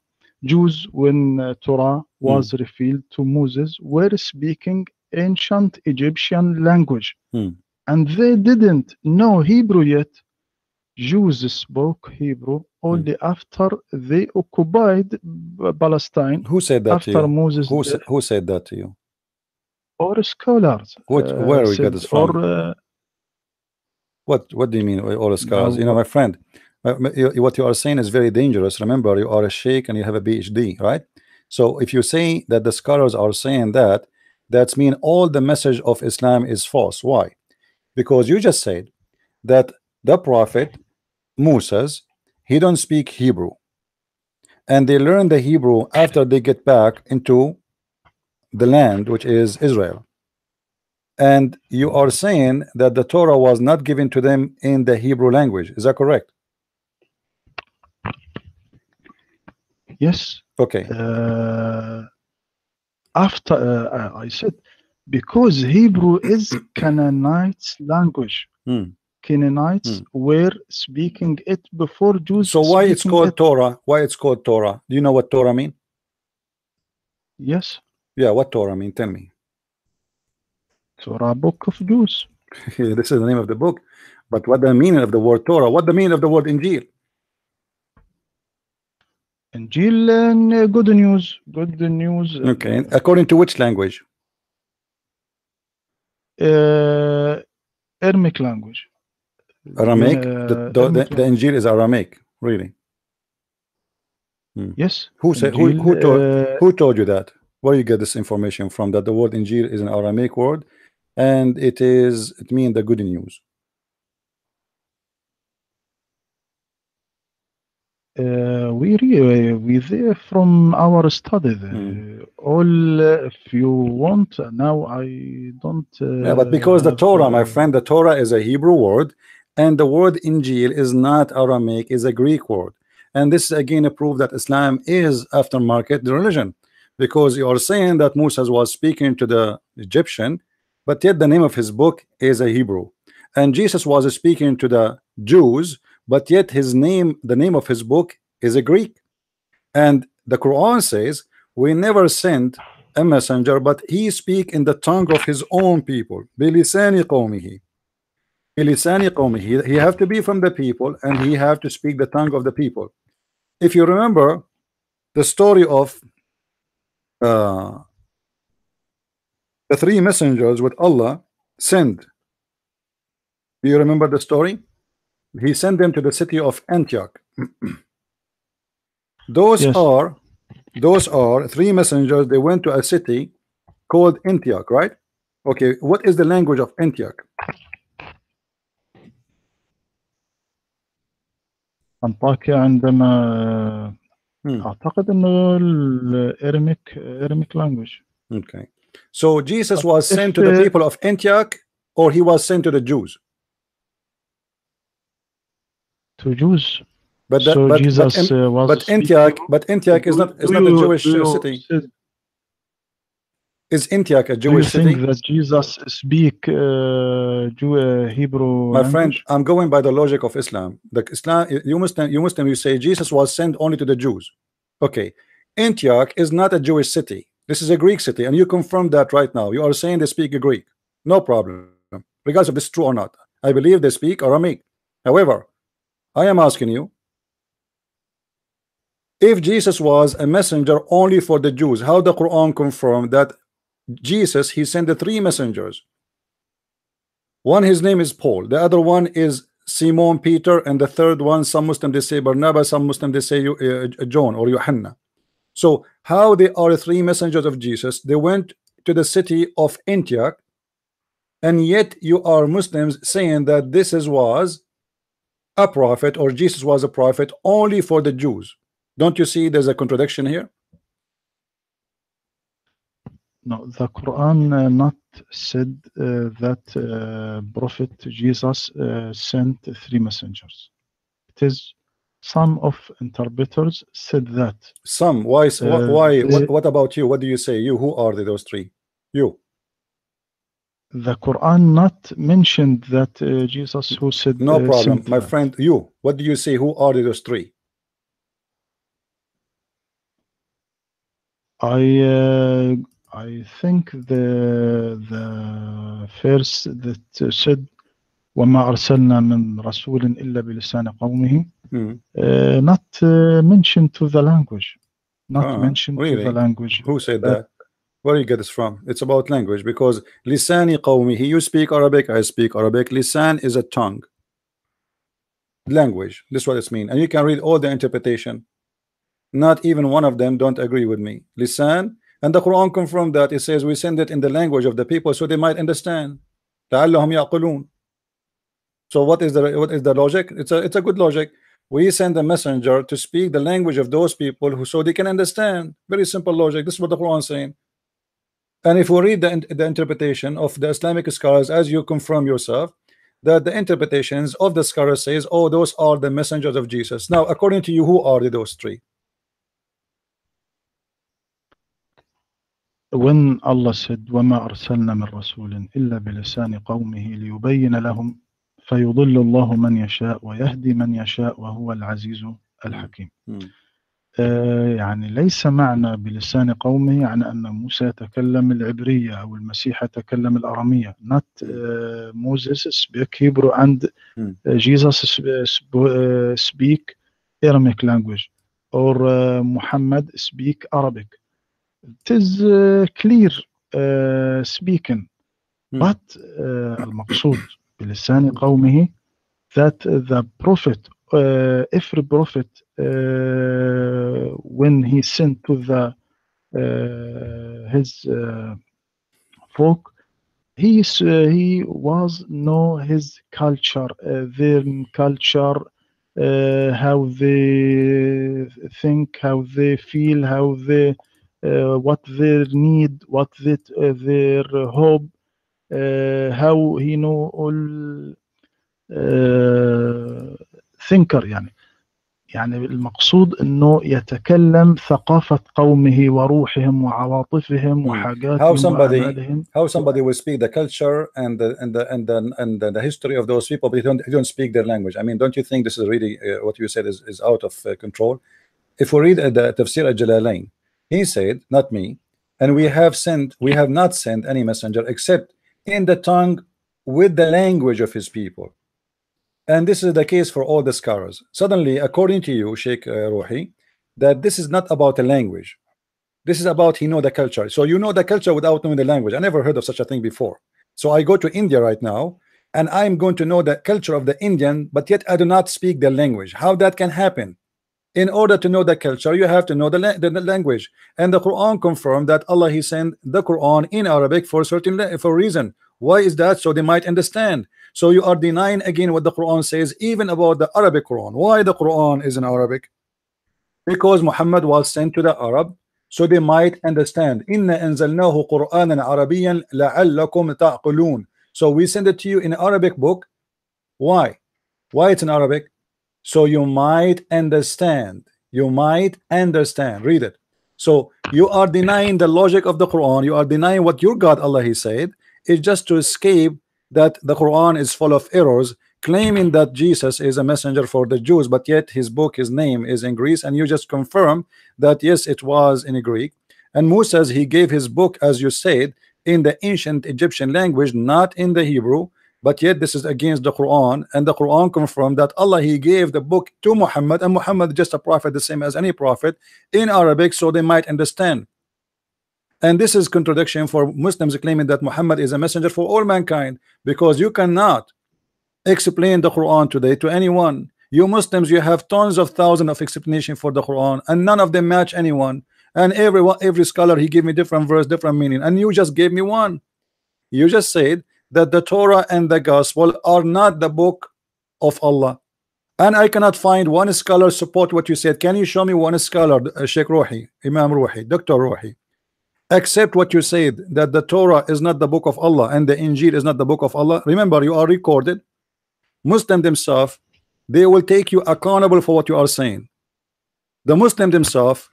Jews, when Torah was revealed to Moses, were speaking ancient Egyptian language, and they didn't know Hebrew yet. Jews spoke Hebrew only after they occupied Palestine.
Who said that
after
to you?
Moses
Who said that to you?
Or scholars.
Where we get this from? What do you mean, all scholars? You know, my friend, what you are saying is very dangerous. Remember, you are a sheikh and you have a PhD, right? So if you say that the scholars are saying that, that's mean all the message of Islam is false. Why? Because you just said that the prophet Moses, he don't speak Hebrew, and they learn the Hebrew after they get back into the land, which is Israel. And you are saying that the Torah was not given to them in the Hebrew language. Is that correct?
Yes.
Okay.
After I said, because Hebrew is Canaanite language. Canaanites were speaking it before Jews.
So why it's called Torah? Why it's called Torah? Do you know what Torah mean?
Yes.
Yeah, what Torah mean? Tell me.
Torah, book of Jews.
This is the name of the book, but what the meaning of the word Torah? What the meaning of the word Injil?
Injil and good news. Good news.
Okay. According to which language?
Aramaic language.
Aramaic. The Injil is Aramaic, really.
Yes.
Who said? Who told you that? Where you get this information from? That the word Injil is an Aramaic word, and it means the good news.
We there from our study. All, if you want, now I don't.
Yeah, but because the Torah, my friend, the Torah is a Hebrew word, and the word Injil is not Aramaic, is a Greek word. And this again a proof that Islam is aftermarket religion, because you are saying that Moses was speaking to the Egyptian, but yet the name of his book is a Hebrew, and Jesus was speaking to the Jews, but yet his name, the name of his book, is a Greek. And the Quran says we never sent a messenger, but he speak in the tongue of his own people. بِلِسَانِ قَوْمِهِ. بِلِسَانِ قَوْمِهِ. He have to be from the people, and he have to speak the tongue of the people. If you remember the story of the three messengers with Allah sent, do you remember the story? He sent them to the city of Antioch. Those are three messengers. They went to a city called Antioch, right? Okay, what is the language of Antioch?
أنطاكيا عندما أعتقد إنه Aramaic language.
Okay, so Jesus was sent to the people of Antioch, or he was sent to the Jews?
To Jews.
But Antioch is not a Jewish city. Is Antioch a Jewish city?
Do you think that Jesus speak Hebrew
My
language?
friend, I'm going by the logic of Islam. The Islam, you Muslim, you say Jesus was sent only to the Jews. Okay, Antioch is not a Jewish city. This is a Greek city, and you confirm that right now. You are saying they speak Greek. No problem, regardless if this is true or not. I believe they speak Aramaic. However, I am asking you, if Jesus was a messenger only for the Jews, how the Quran confirmed that Jesus, he sent the three messengers? One, his name is Paul, the other one is Simon Peter, and the third one, some Muslims they say Barnabas, some Muslims they say John or Yohanna. So how they are three messengers of Jesus? They went to the city of Antioch, and yet you are Muslims saying that this is was a prophet, or Jesus was a prophet only for the Jews. Don't you see there's a contradiction here?
No, the Quran not said that Prophet Jesus sent three messengers. It is some of interpreters said that.
Some. Why? Why?
The
What about you? What do you say? You, who are those three? You.
the Quran not mentioned that Jesus who said
No problem,
sent
my
that.
friend. You. What do you say? Who are those three?
I think the verse that said وما أرسلنا من رسول إلا بلسان قومه not mentioned to the language, not mentioned to the
Really?
language
Who said
that
that? Where you get this from? It's about language, because lisani qawmihi, you speak Arabic, I speak Arabic. Lisan is a tongue, language. This is what it's mean, and you can read all the interpretation. Not even one of them don't agree with me. Lisan, and the Quran confirmed that. It says we send it in the language of the people so they might understand. لعلهم يعقلون. So what is the logic? It's a good logic. We send a messenger to speak the language of those people who, so they can understand. Very simple logic. This is what the Quran is saying. And if we read the interpretation of the Islamic scholars, as you confirm yourself, that the interpretations of the scholars says, oh, those are the messengers of Jesus. Now, according to you, who are those three?
when Allah said وما أرسلنا من رسول إلا بلسان قومه ليبين لهم فيضل الله من يشاء ويهدي من يشاء وهو العزيز الحكيم. يعني ليس معنى بلسان قومه يعني أن موسى يتكلم العبرية أو المسيح يتكلم الأرامية. Not Moses speak Hebrew and Jesus speak Aramaic language, or Muhammad speak Arabic. It is clear speaking, but المقصود بلسان قومه that the prophet, every prophet, when he sent to the his folk, he was know his culture, their culture, how they think, how they feel, how they what their need, what their hope, how he know all thinker. يعني المقصود انه يتكلم ثقافة قومه وروحهم وعواطفهم وحاجاتهم وأعمالهم.
How somebody will speak the culture and the history of those people, but they don't speak their language. I mean, don't you think this is really what you said is out of control? If we read the Tafsir al-Jalalain, he said, not me, and we have not sent any messenger except in the tongue with the language of his people. And this is the case for all the scholars. Suddenly, according to you, Sheikh Rohi, that this is not about a language. This is about he know the culture. So you know the culture without knowing the language. I never heard of such a thing before. So I go to India right now, and I'm going to know the culture of the Indian, but yet I do not speak their language. How that can happen? In order to know the culture, you have to know the language. And the Quran confirmed that Allah He sent the Quran in Arabic for a reason. Why is that? So they might understand. So you are denying again what the Quran says, even about the Arabic Quran. Why the Quran is in Arabic? Because Muhammad was sent to the Arab, so they might understand. Inna anzalnahu Qur'anan Arabiyyan la'allakum ta'qulun. So we send it to you in Arabic book. Why? Why it's in Arabic? So you might understand. You might understand. Read it. So you are denying the logic of the Quran. You are denying what your God Allah He said. It's just to escape that the Quran is full of errors, claiming that Jesus is a messenger for the Jews, but yet his book, his name is in Greece, and you just confirm that yes, it was in Greek. And Musa, he gave his book, as you said, in the ancient Egyptian language, not in the Hebrew. But yet this is against the Quran, and the Quran confirmed that Allah He gave the book to Muhammad, and Muhammad is just a prophet, the same as any prophet, in Arabic, so they might understand. And this is contradiction for Muslims claiming that Muhammad is a messenger for all mankind, because you cannot explain the Quran today to anyone. You Muslims, you have tons of thousands of explanation for the Quran, and none of them match anyone. And every scholar he gave me different verse, different meaning, and you just gave me one. You just said that the Torah and the Gospel are not the book of Allah. And I cannot find one scholar support what you said. Can you show me one scholar, Sheikh Rohi, Imam Rohi, Dr. Rohi, accept what you said, that the Torah is not the book of Allah and the Injil is not the book of Allah? Remember, you are recorded. Muslim themselves, they will take you accountable for what you are saying. The Muslim themselves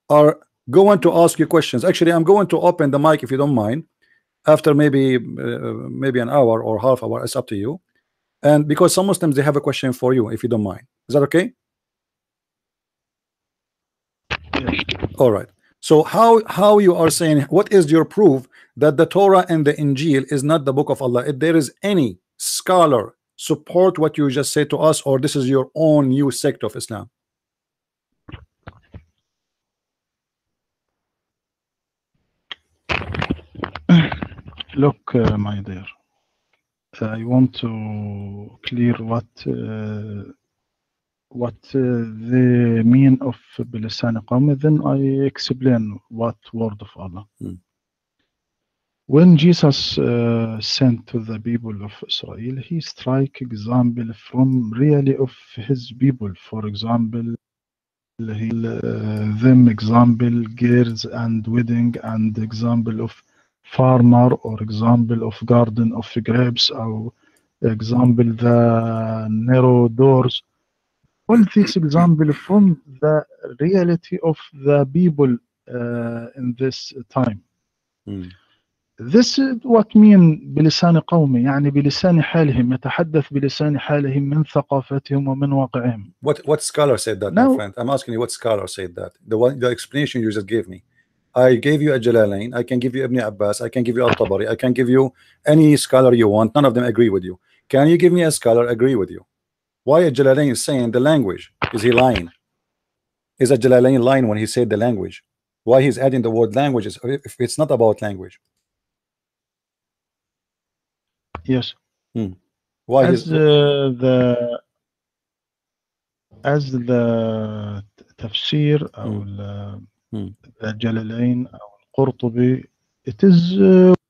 are going to ask you questions. Actually, I'm going to open the mic if you don't mind after maybe an hour or half hour. It's up to you. And because some Muslims, they have a question for you, if you don't mind. Is that okay?
Yes.
All right. So how you are saying, what is your proof that the Torah and the Injil is not the book of Allah? If there is any scholar support what you just said to us, or this is your own new sect of Islam?
Look, my dear, I want to clear what the mean of بلسان قومي, then I explain what word of Allah. When Jesus sent to the people of Israel, he strike example from really of his people. For example, he them example girls and wedding, and example of farmer, or example of garden of grapes, or example the narrow doors. All these example from the reality of the people in this time. This is what mean بلسان قومي, يعني بلسان حالهم, يتحدث بلسان حالهم من ثقافتهم ومن واقعهم.
What scholar said that, my friend? I'm asking you, what scholar said that? The explanation you just gave me. I gave you a Jalalain, I can give you Ibn Abbas, I can give you Al-Tabari, I can give you any scholar you want. None of them agree with you. Can you give me a scholar agree with you? Why a Jalalain is saying the language? Is he lying? Is a Jalalain lying when he said the language? Why he's adding the word languages if it's not about language?
Yes.
Why
as the tafsir أو the Jalalain أو القرطبي, it is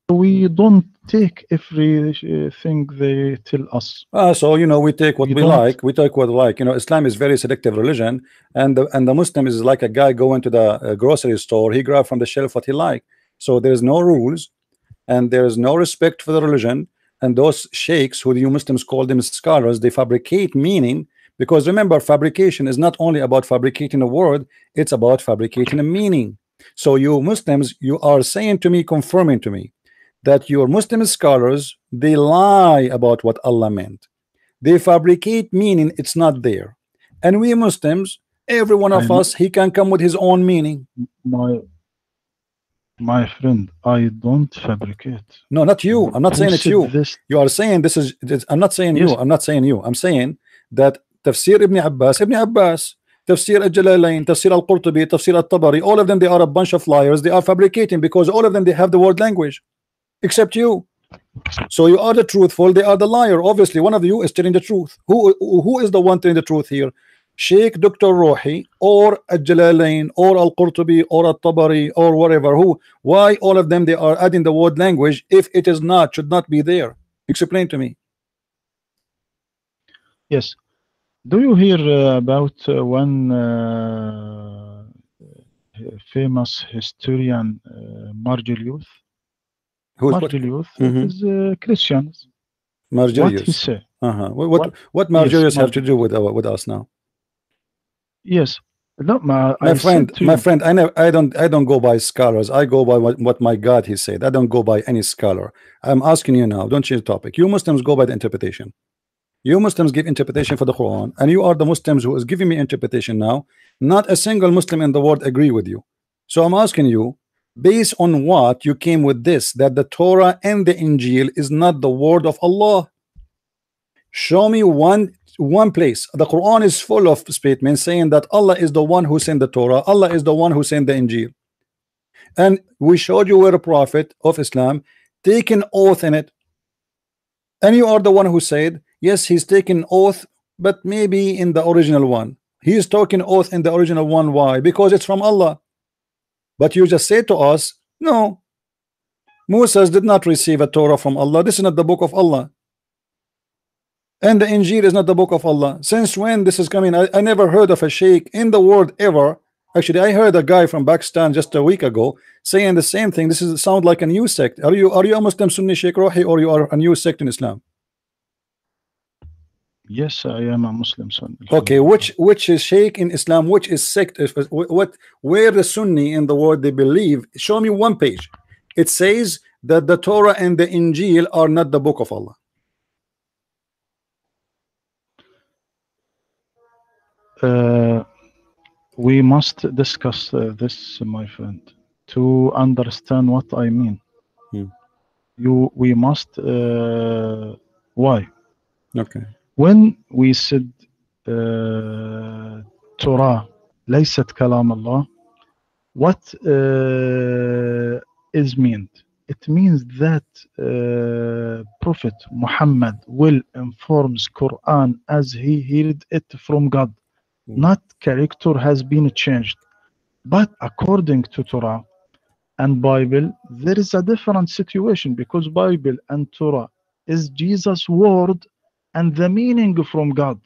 we don't take everything they tell us.
So you know, we take what we like. We take what we like. You know, Islam is very selective religion, and the Muslim is like a guy going to the grocery store. He grab from the shelf what he like. So there's no rules, and there's no respect for the religion. And those sheikhs, who you Muslims call them scholars, they fabricate meaning. Because remember, fabrication is not only about fabricating a word; it's about fabricating a meaning. So you Muslims, you are saying to me, confirming to me, that your Muslim scholars, they lie about what Allah meant. They fabricate meaning, it's not there. And we Muslims, every one of us, he can come with his own meaning.
My friend, I don't fabricate.
No, not you. I'm not saying it's you. You are saying this is I'm not saying you. I'm not saying you. I'm saying that Tafsir Ibn Abbas, Tafsir al-Jalalain, Tafsir al-Qurtubi, Tafsir al-Tabari, all of them, they are a bunch of liars. They are fabricating, because all of them, they have the word language, except you. So you are the truthful, they are the liar. Obviously, one of you is telling the truth. Who is the one telling the truth here? Sheikh Dr. Rohi, or al-Jalalain, or al-Qurtubi, or al-Tabari, or whatever? Why all of them, they are adding the word language if it is not, should not be there? Explain to me.
Yes. Do you hear about one famous historian, Margilius? Margilius is Christians.
Margilius.
What he say?
What Margilius have to do with us now?
Yes. No,
my friend, I don't go by scholars. I go by what my God he said. I don't go by any scholar. I'm asking you now. Don't change the topic. You Muslims go by the interpretation. You Muslims give interpretation for the Quran, and you are the Muslims who is giving me interpretation now. Not a single Muslim in the world agree with you. So I'm asking you, based on what you came with this, that the Torah and the Injil is not the word of Allah. Show me one place. The Quran is full of statements saying that Allah is the one who sent the Torah, Allah is the one who sent the Injil. And we showed you where a prophet of Islam taken oath in it. And you are the one who said, yes, he's taken oath, but maybe in the original one. He is talking oath in the original one. Why? Because it's from Allah. But you just say to us, no, Moses did not receive a Torah from Allah. This is not the book of Allah. And the Injil is not the book of Allah. Since when this is coming? I never heard of a sheikh in the world ever. Actually, I heard a guy from Pakistan just a week ago saying the same thing. This is sound like a new sect. Are you a Muslim Sunni Sheikh Rohi, or you are a new sect in Islam?
Yes, I am a Muslim Sunni.
Okay, which is sheikh in Islam? Which is sect? Where the Sunni in the world they believe? Show me one page. It says that the Torah and the Injil are not the book of Allah.
We must discuss this, my friend, to understand what I mean. We must. Why?
Okay.
When we said Torah ليست كلام الله, what is meant? It means that Prophet Muhammad will informs Quran as he heard it from God. Not character has been changed, but according to Torah and Bible, there is a different situation, because Bible and Torah is Jesus' word and the meaning from God.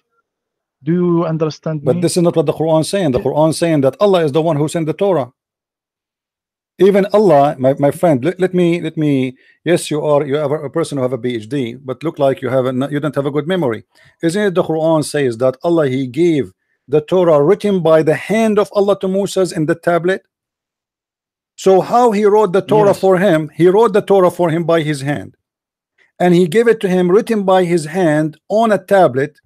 Do you understand me?
But this is not what the Quran is saying. The Quran is saying that Allah is the one who sent the Torah. Even Allah, my friend, let me. Yes, you are a person who have a PhD, but look like you don't have a good memory. Isn't it the Quran says that Allah, he gave the Torah written by the hand of Allah to Moses in the tablet? So how he wrote the Torah for him? He wrote the Torah for him by his hand, and he gave it to him written by his hand on a tablet.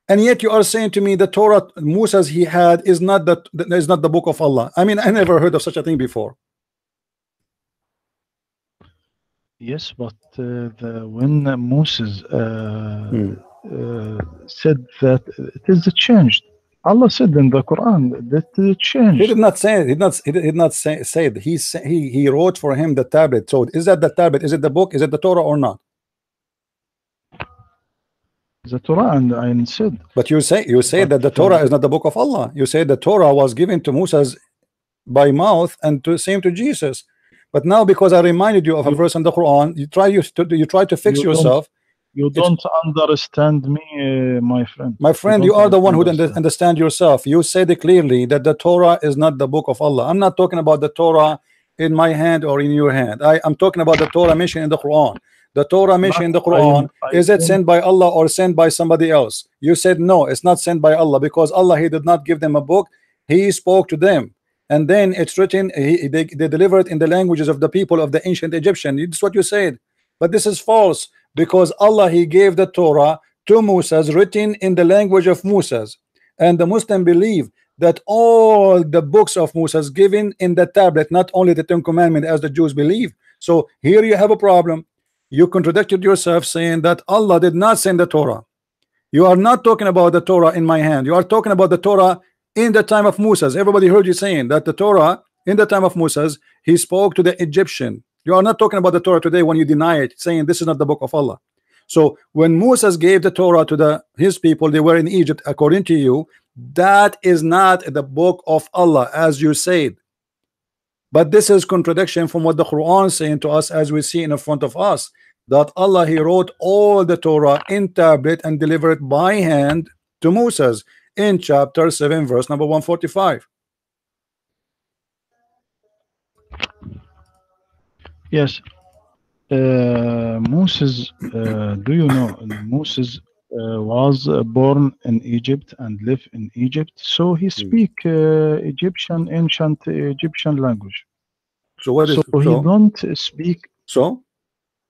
And yet you are saying to me the Torah Moses he had is not the book of Allah. I mean, I never heard of such a thing before.
Yes, but when Moses said that it is changed, Allah said in the Quran that it changed.
He did not say it. He did not say it. He wrote for him the tablet. So is that the tablet? Is it the book? Is it the Torah or not?
The Torah, and I said.
But you say that the Torah is not the book of Allah. You say the Torah was given to Moses by mouth and same to Jesus. But now, because I reminded you of a verse in the Quran, you try to fix yourself.
You don't understand me, my friend.
My friend, you are the one who doesn't understand yourself. You said it clearly that the Torah is not the book of Allah. I'm not talking about the Torah in my hand or in your hand. I'm talking about the Torah mentioned in the Quran. The Torah mentioned in the Quran, is it sent by Allah or sent by somebody else? You said no, it's not sent by Allah, because Allah, he did not give them a book. He spoke to them, and then it's written, they delivered in the languages of the people of the ancient Egyptian. It's what you said. But this is false, because Allah, he gave the Torah to Moses written in the language of Moses, and the Muslim believe that all the books of Moses given in the tablet, not only the Ten Commandments as the Jews believe. So here you have a problem. You contradicted yourself, saying that Allah did not send the Torah. You are not talking about the Torah in my hand. You are talking about the Torah in the time of Moses. Everybody heard you saying that the Torah in the time of Moses, he spoke to the Egyptian. You are not talking about the Torah today when you deny it, saying this is not the book of Allah. So when Moses gave the Torah to his people, they were in Egypt, according to you, that is not the book of Allah, as you said. But this is contradiction from what the Quran is saying to us, as we see in front of us, that Allah, he wrote all the Torah in tablet and delivered by hand to Moses in chapter 7 verse number 145.
Yes. Moses, do you know Moses was born in Egypt and lived in Egypt, so he speak Egyptian, ancient Egyptian language.
So what is
he don't speak.
So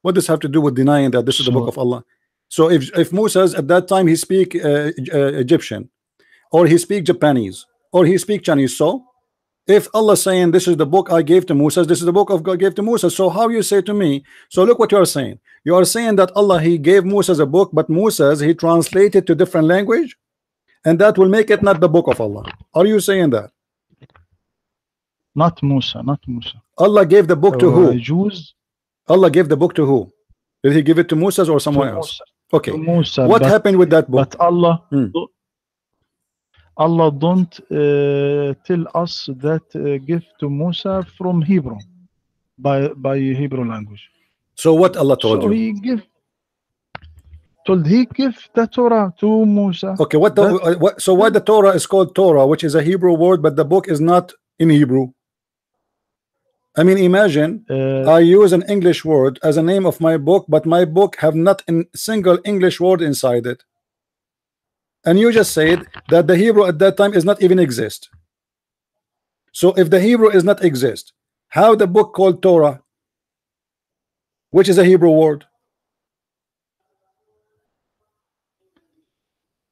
what does have to do with denying that this is the book of Allah? So if Moses at that time he speak Egyptian, or he speak Japanese, or he speak Chinese, so if Allah saying this is the book I gave to Moses, this is the book of God gave to Moses, so how you say to me? So look what you are saying. You are saying that Allah, he gave Moses a book, but Moses, he translated to different language, and that will make it not the book of Allah. Are you saying that?
Not Musa.
Allah gave the book to who?
Jews.
Allah gave the book to who? Did he give it to Moses or someone else? Okay.
Musa,
what happened with that book?
But Allah don't tell us that give to Musa from Hebrew. by Hebrew language.
So what Allah told
So
you?
he give the Torah to Musa.
Okay, so why the Torah is called Torah, which is a Hebrew word, but the book is not in Hebrew? I mean, imagine I use an English word as a name of my book, but my book have not a single English word inside it. And you just said that the Hebrew at that time is not even exist. So if the Hebrew is not exist, how the book called Torah, which is a Hebrew word?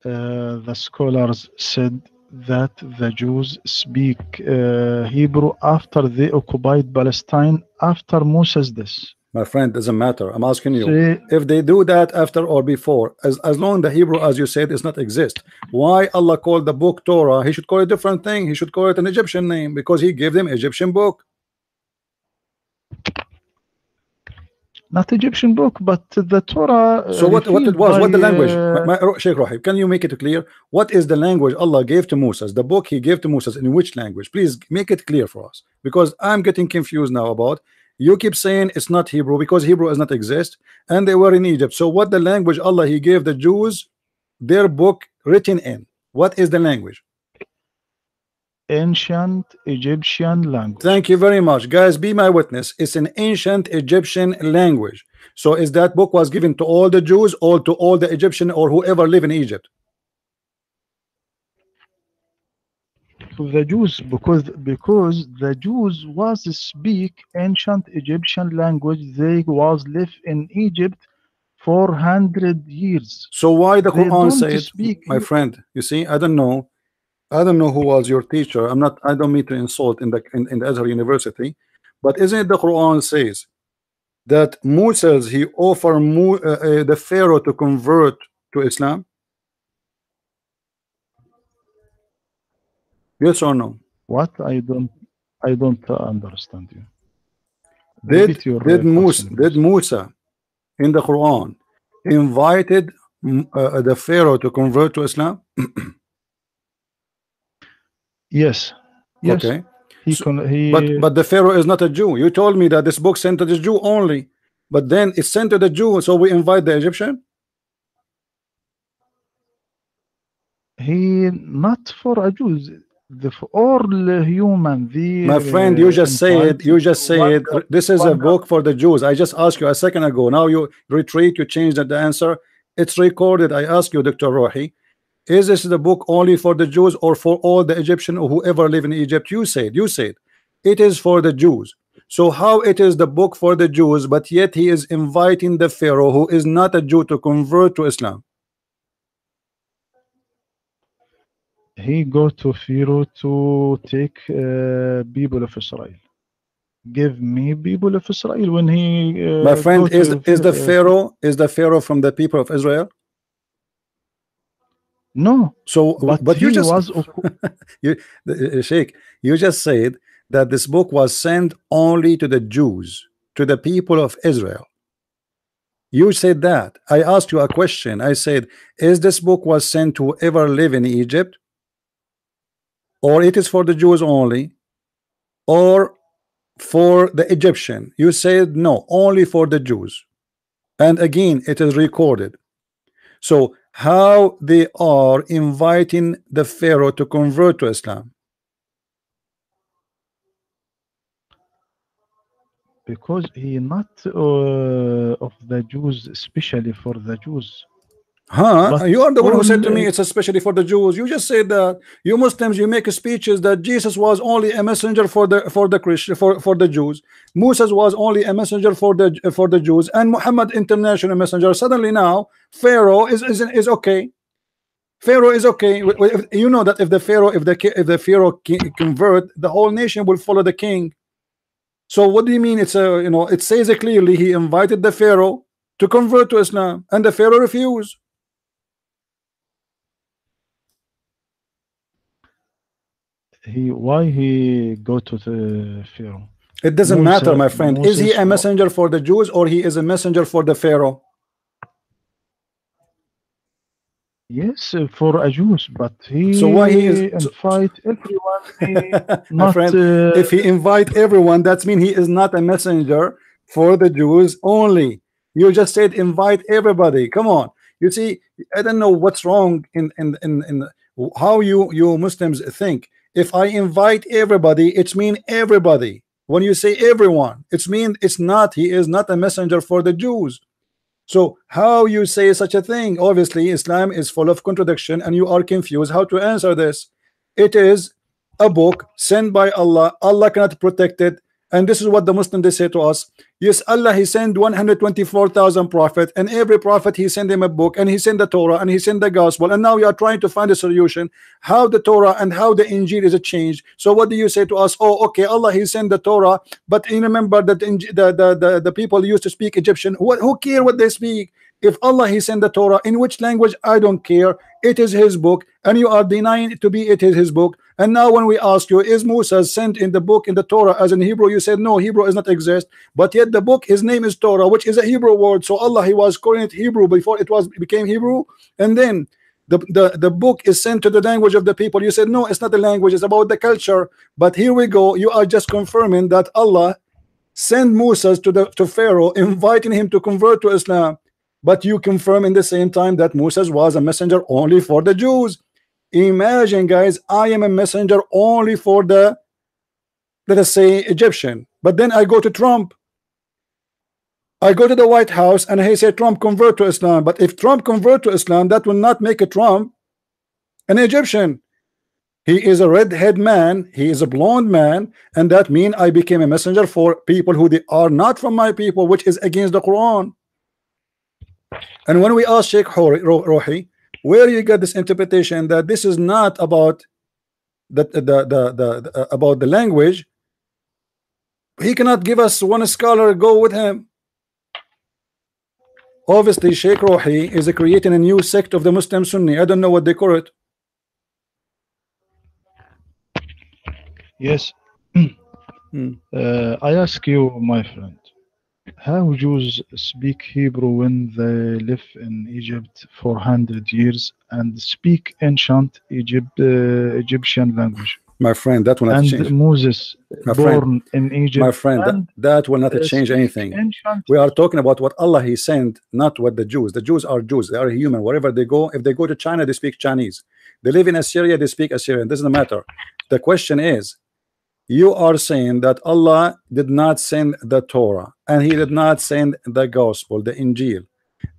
The scholars said that the Jews speak Hebrew after they occupied Palestine after Moses' death.
My friend, doesn't matter. I'm asking you,
See,
if they do that after or before, as long the Hebrew, as you said, does not exist, why Allah called the book Torah? He should call it a different thing. He should call it an Egyptian name, because he gave them Egyptian book.
not Egyptian book, but the Torah.
So what it was?
by,
What the language? Sheikh Rohi, can you make it clear? What is the language Allah gave to Moses? The book he gave to Moses, in which language? Please make it clear for us, because I'm getting confused now about. You keep saying it's not Hebrew because Hebrew does not exist, and they were in Egypt. So what the language Allah he gave the Jews their book written in? What is the language?
Ancient Egyptian language.
Thank you very much, guys. Be my witness. It's an ancient Egyptian language. So is that book was given to all the Jews or to all the Egyptian or whoever live in Egypt?
To the Jews, because the Jews was speak ancient Egyptian language. They was live in Egypt for 100 years.
So why the Quran said,
speak
my friend, you see, I don't know who was your teacher. I don't mean to insult in the Azhar University, but isn't it the Quran says that Moses he offered the Pharaoh to convert to Islam? Yes or no?
What? I don't understand you.
Did Musa in the Quran invited the Pharaoh to convert to Islam?
Yes.
Okay. But the Pharaoh is not a Jew. You told me that this book sent to the Jew only, but then it's sent to the Jew, so we invite the Egyptian.
He not for a Jew, for all human.
My friend, you just said this is a book for the Jews. I just asked you a second ago. Now you retreat, you changed the answer. It's recorded. I asked you, Dr. Rohi, is this the book only for the Jews or for all the Egyptian or whoever live in Egypt? You said it is for the Jews. So how it is the book for the Jews, but yet he is inviting the Pharaoh who is not a Jew to convert to Islam?
He go to Pharaoh to take people of Israel. Give me people of Israel. When he
my friend, is the Pharaoh from the people of Israel?
No.
So but you just
was
Sheikh, you just said that this book was sent only to the Jews, to the people of Israel. You said that. I asked you a question. I said, is this book was sent to whoever live in Egypt, or it is for the Jews only, or for the Egyptian? You said no, only for the Jews. And again, it is recorded. So how they are inviting the Pharaoh to convert to Islam?
Because he not of the Jews, especially for the Jews.
But you are the one who said to me it's especially for the Jews. You just said that you Muslims, you make speeches that Jesus was only a messenger for the Christian for the Jews. Moses was only a messenger for the Jews, and Muhammad international messenger. Suddenly now Pharaoh is okay. Pharaoh is okay. You know that if the Pharaoh convert, the whole nation will follow the king. So what do you mean? It's it says it clearly. He invited the Pharaoh to convert to Islam, and the Pharaoh refused.
Why he go to the Pharaoh?
It doesn't matter, my friend. Is he a messenger for the Jews or he is a messenger for the Pharaoh?
Yes, for a Jews, but
So why he is
he invite everyone. He
my
not.
friend, if he invite everyone, that means he is not a messenger for the Jews only. You just said invite everybody. Come on. You see, I don't know what's wrong in how you Muslims think. If I invite everybody, it's mean everybody. When you say everyone, it's mean it's not. He is not a messenger for the Jews. So how you say such a thing? Obviously, Islam is full of contradiction, and you are confused how to answer this. It is a book sent by Allah. Allah cannot protect it. And this is what the Muslim they say to us. Yes, Allah he sent 124,000 prophets, and every prophet he sent him a book, and he sent the Torah, and he sent the gospel, and now we are trying to find a solution how the Torah and how the Injil is a change. So what do you say to us? Oh, okay, Allah he sent the Torah, but you remember that the people used to speak Egyptian. Who care what they speak? If Allah he sent the Torah, in which language, I don't care. It is his book, and you are denying it to be it is his book. And now when we ask you, is Musa sent in the book in the Torah as in Hebrew? You said no, Hebrew does not exist. But yet the book, his name is Torah, which is a Hebrew word. So Allah he was calling it Hebrew before it became Hebrew. And then the book is sent to the language of the people. You said no, it's not the language, it's about the culture. But here we go, you are just confirming that Allah sent Musa to Pharaoh, inviting him to convert to Islam. But you confirm in the same time that Moses was a messenger only for the Jews. Imagine, guys, I am a messenger only for the, let us say, Egyptian. But then I go to Trump. I go to the White House and he said Trump convert to Islam. But if Trump convert to Islam, that will not make a Trump an Egyptian. He is a redhead man, he is a blonde man, and that means I became a messenger for people who they are not from my people, which is against the Quran. And when we ask Sheikh Rohi, where you get this interpretation that this is not about about the language, he cannot give us one scholar go with him. Obviously, Sheikh Rohi is creating a new sect of the Muslim Sunni. I don't know what they call it.
Yes. I ask you, my friend, how Jews speak Hebrew when they live in Egypt for 100 years and speak ancient Egyptian language?
My friend, that will not
And
change.
Moses,
My
born in Egypt,
my friend, that will not change anything. We are talking about what Allah he sent, not what the Jews. The Jews are Jews. They are human. Wherever they go, if they go to China, they speak Chinese. They live in Assyria, they speak Assyrian. Doesn't matter. The question is, you are saying that Allah did not send the Torah and he did not send the gospel, the Injil,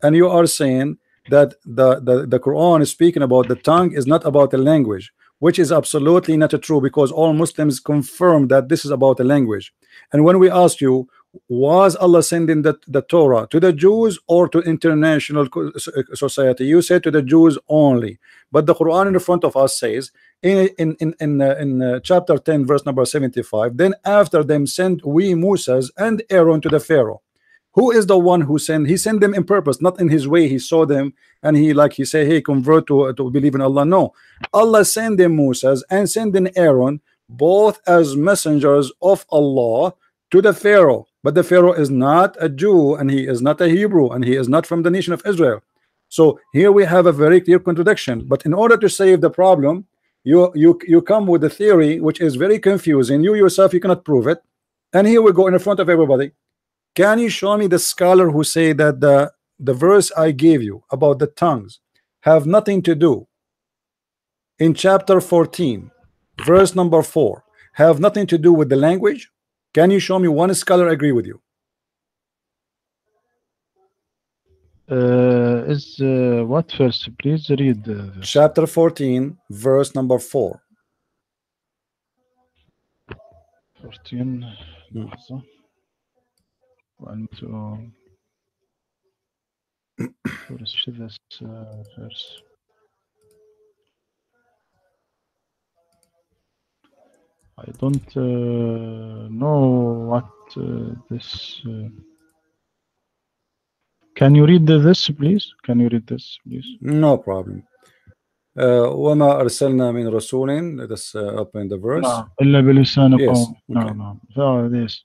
and you are saying that the Quran is speaking about the tongue is not about the language, which is absolutely not true, because all Muslims confirm that this is about the language. And when we ask you, was Allah sending the Torah to the Jews or to international society, you said to the Jews only. But the Quran in the front of us says in chapter 10 verse number 75, then after them sent we Moses and Aaron to the Pharaoh. Who is the one who sent? He sent them in purpose, not in his way. He saw them and he, like he say, hey, convert to believe in Allah. No, Allah sent them Moses and sent them Aaron, both as messengers of Allah to the Pharaoh. But the Pharaoh is not a Jew, and he is not a Hebrew, and he is not from the nation of Israel. So here we have a very clear contradiction. But in order to save the problem, you come with a theory which is very confusing. You yourself, you cannot prove it. And here we go in front of everybody. Can you show me the scholar who say that the verse I gave you about the tongues have nothing to do in chapter 14 verse number 4 have nothing to do with the language? Can you show me one scholar agree with you?
What verse? Please read.
Chapter 14 verse number 4.
14. This verse. I don't know what this. Can you read this, please? Can you read this, please?
No problem. وما أرسلنا من رسول. Let us open the verse.
No, إلا بلسان
Yes.
قوم.
Okay.
No. So this.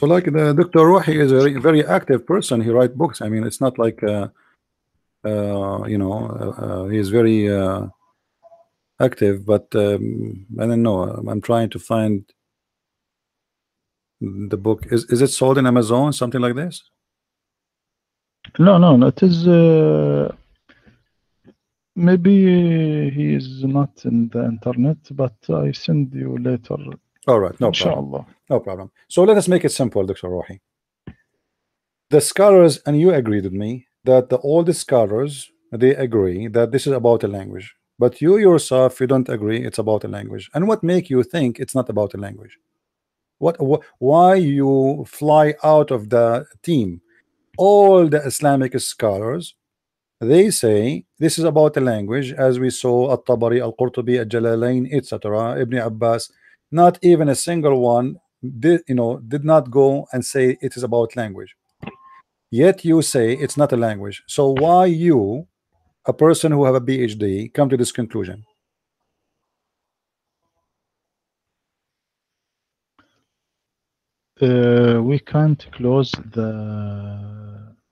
So like the Dr. Rohi is a very, very active person. He write books. I mean, it's not like you know, he is very active, but I don't know. I'm trying to find the book. Is it sold in Amazon, something like this?
No, no, no, it is maybe he is not in the internet, but I send you later.
All right, no problem.
Inshallah.
No problem. So let us make it simple, Dr. Rohi. The scholars, and you agreed with me, that all the scholars, they agree that this is about a language. But you yourself, you don't agree it's about a language. And what make you think it's not about a language? Why you fly out of the team? All the Islamic scholars, they say this is about a language, as we saw At-Tabari, Al-Qurtubi, Al-Jalalain, etc., Ibn Abbas. Not even a single one did not go and say it is about language. Yet you say it's not a language. So why you, a person who have a PhD, come to this conclusion?
We can't close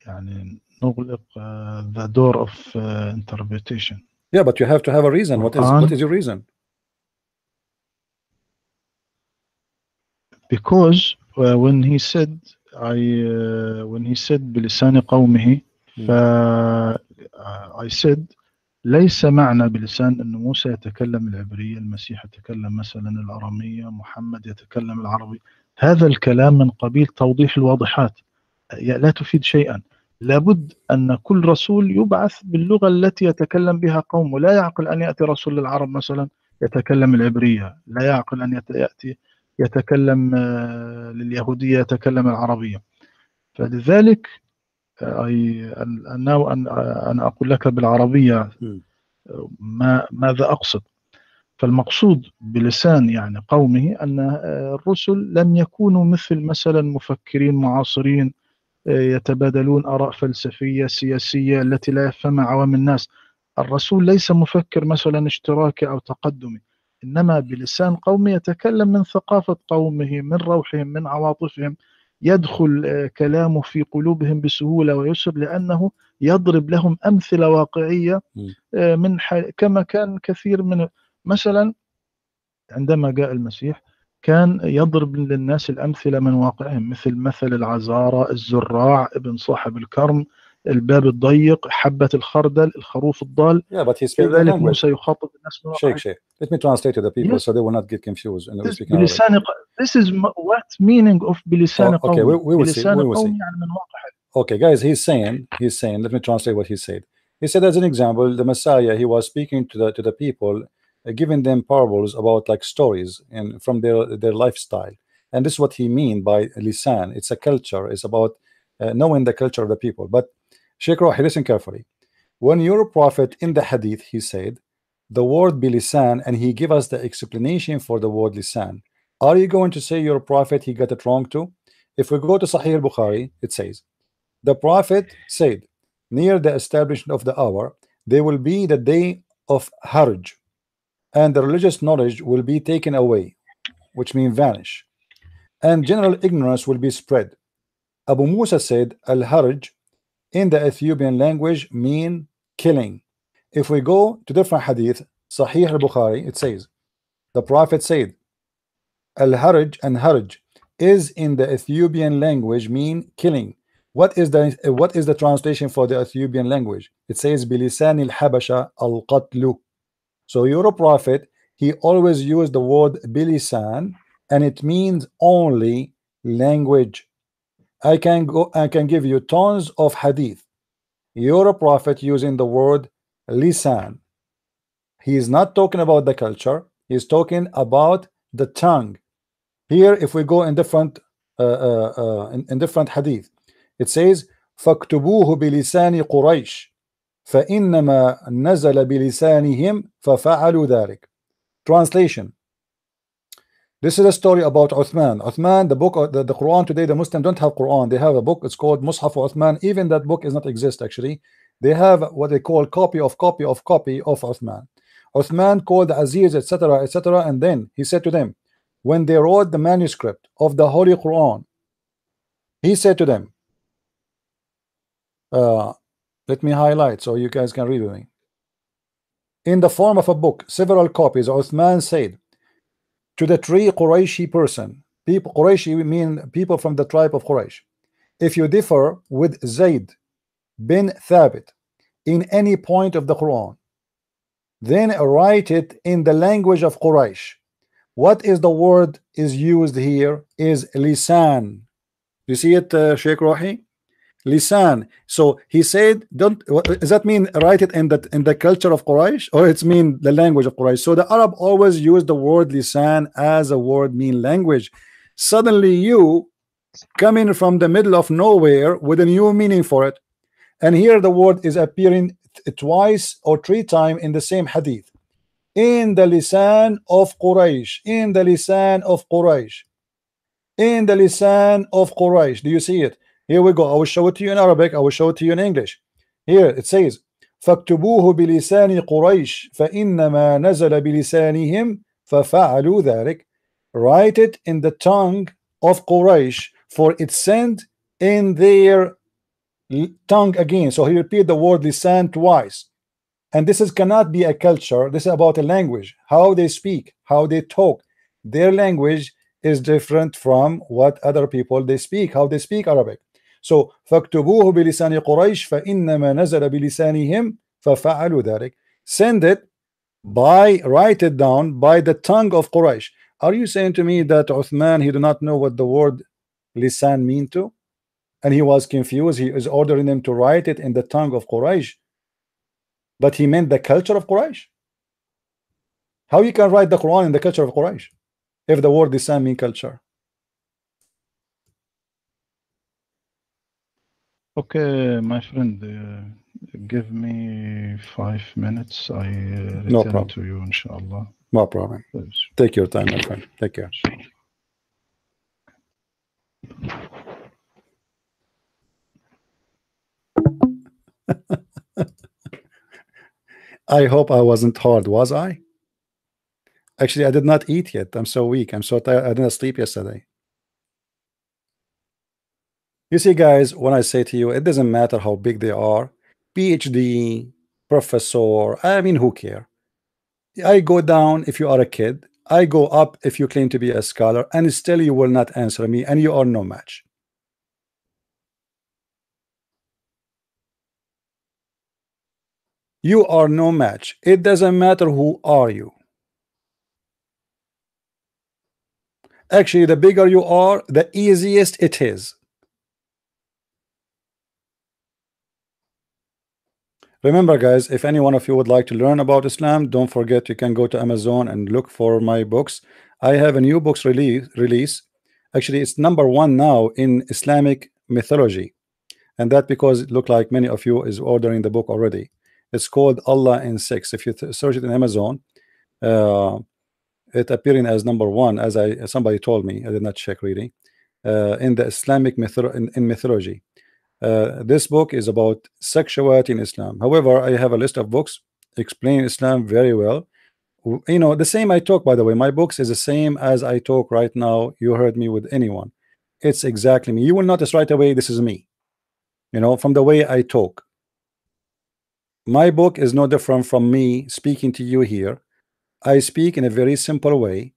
يعني نغلق the door of interpretation.
Yeah, but you have to have a reason. What is your reason?
Because when he said بلسان قومه I said ليس معنى بلسان أن موسى يتكلم العبرية، المسيح يتكلم مثلا الأرامية، محمد يتكلم العربي. هذا الكلام من قبيل توضيح الواضحات، لا تفيد شيئا. لابد أن كل رسول يبعث باللغة التي يتكلم بها قومه. لا يعقل أن يأتي رسول للعرب مثلا يتكلم العبرية، لا يعقل أن يأتي يتكلم لليهودية يتكلم العربية. فلذلك أنا أقول لك بالعربية ماذا أقصد. فالمقصود بلسان يعني قومه أن الرسل لم يكونوا مثلا مفكرين معاصرين يتبادلون آراء فلسفية سياسية التي لا يفهمها عوام الناس. الرسول ليس مفكر مثلا اشتراكي أو تقدمي، إنما بلسان قومه يتكلم من ثقافة قومه، من روحهم، من عواطفهم، يدخل كلامه في قلوبهم بسهولة ويسر، لأنه يضرب لهم أمثلة واقعية كما كان كثير من مثلا عندما جاء المسيح كان يضرب للناس الأمثلة من واقعهم، مثل العذارى، الزراع، ابن صاحب الكرم، الباب الضيق، حبة الخردل، الخروف الضال.
Yeah, but he speaks the
كذلك
language.
موسى يخاطب الناس من واقعهم.
Sheikh, let me translate to the people
Yes.
so they will not get confused. And
بلسان This is what meaning of بلسان
okay,
قومي.
we will see.
بلسان قومي يعني من واقعه.
Okay, guys, he's saying. Let me translate what he said. He said, as an example, the Messiah, he was speaking to the people, giving them parables about like stories and from their lifestyle. And this is what he mean by lisan. It's a culture. It's about knowing the culture of the people. But Sheikh Rohi, listen carefully. When your prophet in the hadith, he said the word bilisan, and he give us the explanation for the word lisan. Are you going to say your prophet he got it wrong too? If we go to Sahih al-Bukhari, it says the prophet said, near the establishment of the hour, there will be the day of Harj, and the religious knowledge will be taken away, which means vanish, and general ignorance will be spread. Abu Musa said, Al-Harj in the Ethiopian language mean killing. If we go to different hadith, Sahih al-Bukhari, it says, the prophet said, Al-Harj and Harj is in the Ethiopian language mean killing. What is the translation for the Ethiopian language? It says bilisan al-habasha al-qatlu. So your prophet, he always used the word bilisan, and it means only language. I can give you tons of hadith. Your prophet using the word lisan. He is not talking about the culture. He is talking about the tongue. Here, if we go in different in different hadith, it says فَاكْتُبُوهُ بِلِسَانِ قُرَيْشٍ فَإِنَّمَا نَزَلَ بِلِسَانِهِمْ فَفَعَلُوا ذَلك. Translation: this is a story about Uthman. Uthman, the book of the Quran today, the Muslims don't have Quran. They have a book. It's called Mushaf Uthman. Even that book does not exist actually. They have what they call copy of Uthman. Uthman called Aziz, etc., etc., and then he said to them, when they wrote the manuscript of the Holy Quran, He said to them, let me highlight so you guys can read with me. In the form of a book, several copies, Uthman said to the three Qurayshi person, people Qurayshi mean people from the tribe of Quraysh, if you differ with Zayd bin Thabit in any point of the Quran, then write it in the language of Quraysh. What is the word is used here is lisan. You see it, Sheikh Rohi? Lisan. So he said, don't. Does that mean write it in the culture of Quraysh, or it's mean the language of Quraysh? So the Arab always use the word lisan as a word mean language. Suddenly you come in from the middle of nowhere with a new meaning for it, and here the word is appearing twice or three times in the same hadith. In the lisan of Quraysh, in the lisan of Quraysh, in the lisan of Quraysh. Do you see it? Here we go. I will show it to you in Arabic. I will show it to you in English. Here it says, فاكتبوه بلسان قريش فإنما نزل بلسانهم ففعلوا ذلك. Write it in the tongue of Quraysh, for it sent in their tongue again. So he repeat the word lisan twice. And this is cannot be a culture. This is about a language, how they speak, how they talk. Their language is different from what other people they speak, how they speak Arabic. So فَاكْتُبُوهُ بِلِسَانِ قُرَيْشٍ فَإِنَّمَا نَزَلَ بِلِسَانِهِمْ فَفَعَلُوا ذَلك. Send it by, write it down by the tongue of Quraysh. Are you saying to me that Uthman, he do not know what the word lisan mean to? And he was confused. He is ordering them to write it in the tongue of Quraysh, but he meant the culture of Quraysh. How you can write the Quran in the culture of Quraysh if the word lisan mean culture?
Okay, my friend, give me 5 minutes. I
No
return
problem.
to you, inshallah.
No problem.
Please.
Take your time, my friend. Take care. I hope I wasn't hard, was I? Actually, I did not eat yet. I'm so weak. I'm so tired. I didn't sleep yesterday. You see, guys, when I say to you, it doesn't matter how big they are, PhD, professor, I mean, who care? I go down if you are a kid. I go up if you claim to be a scholar, and still you will not answer me, and you are no match. You are no match. It doesn't matter who are you. Actually, the bigger you are, the easiest it is. Remember, guys, if any one of you would like to learn about Islam, don't forget you can go to Amazon and look for my books. I have a new books release. Actually, it's #1 now in Islamic mythology, and that because it looked like many of you is ordering the book already. It's called Allah in 6. If you search it in Amazon, it appearing as #1, as somebody told me. I did not check really. In the Islamic mythology. This book is about sexuality in Islam. However, I have a list of books explain Islam very well. You know, the same I talk, by the way, my books is the same as I talk right now. You heard me with anyone. It's exactly me. You will notice right away this is me, you know, from the way I talk. My book is no different from me speaking to you here. I speak in a very simple way.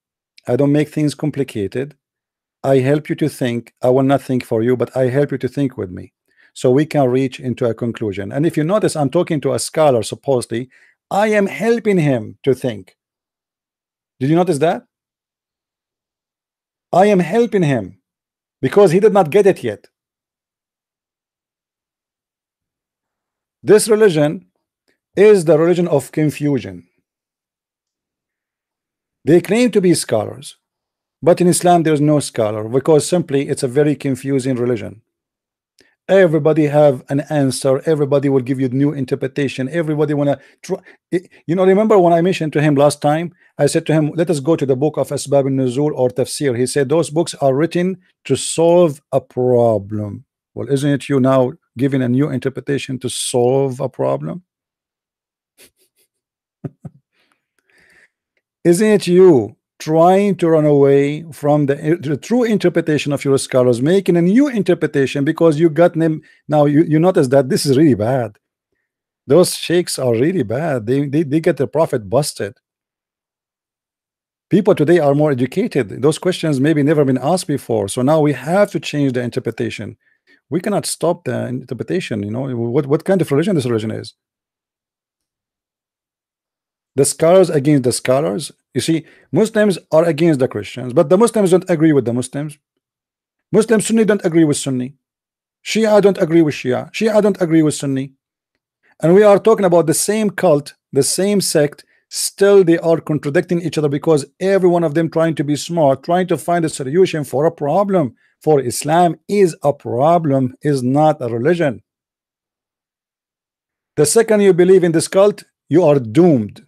I don't make things complicated. I help you to think. I will not think for you, but I help you to think with me, so we can reach into a conclusion. And if you notice, I'm talking to a scholar, supposedly. I am helping him to think. Did you notice that? I am helping him because he did not get it yet. This religion is the religion of confusion. They claim to be scholars, but in Islam there's no scholar, because simply it's a very confusing religion. Everybody have an answer. Everybody will give you new interpretation. Everybody wanna try. You know, remember when I mentioned to him last time, I said to him, let us go to the book of Asbab al-Nuzul or Tafsir. He said those books are written to solve a problem. Well, isn't it you now giving a new interpretation to solve a problem? Isn't it you trying to run away from the true interpretation of your scholars, making a new interpretation because you got them. Now you notice that this is really bad. Those sheikhs are really bad. They get the prophet busted. People today are more educated. Those questions maybe never been asked before. So now we have to change the interpretation. We cannot stop the interpretation. You know what kind of religion this religion is? The scholars against the scholars. You see, Muslims are against the Christians, but the Muslims don't agree with the Muslims. Muslim Sunni don't agree with Sunni. Shia don't agree with Shia. Shia don't agree with Sunni. And we are talking about the same cult, the same sect. Still they are contradicting each other because every one of them trying to be smart, trying to find a solution for a problem. For Islam is a problem, is not a religion. The second you believe in this cult, you are doomed.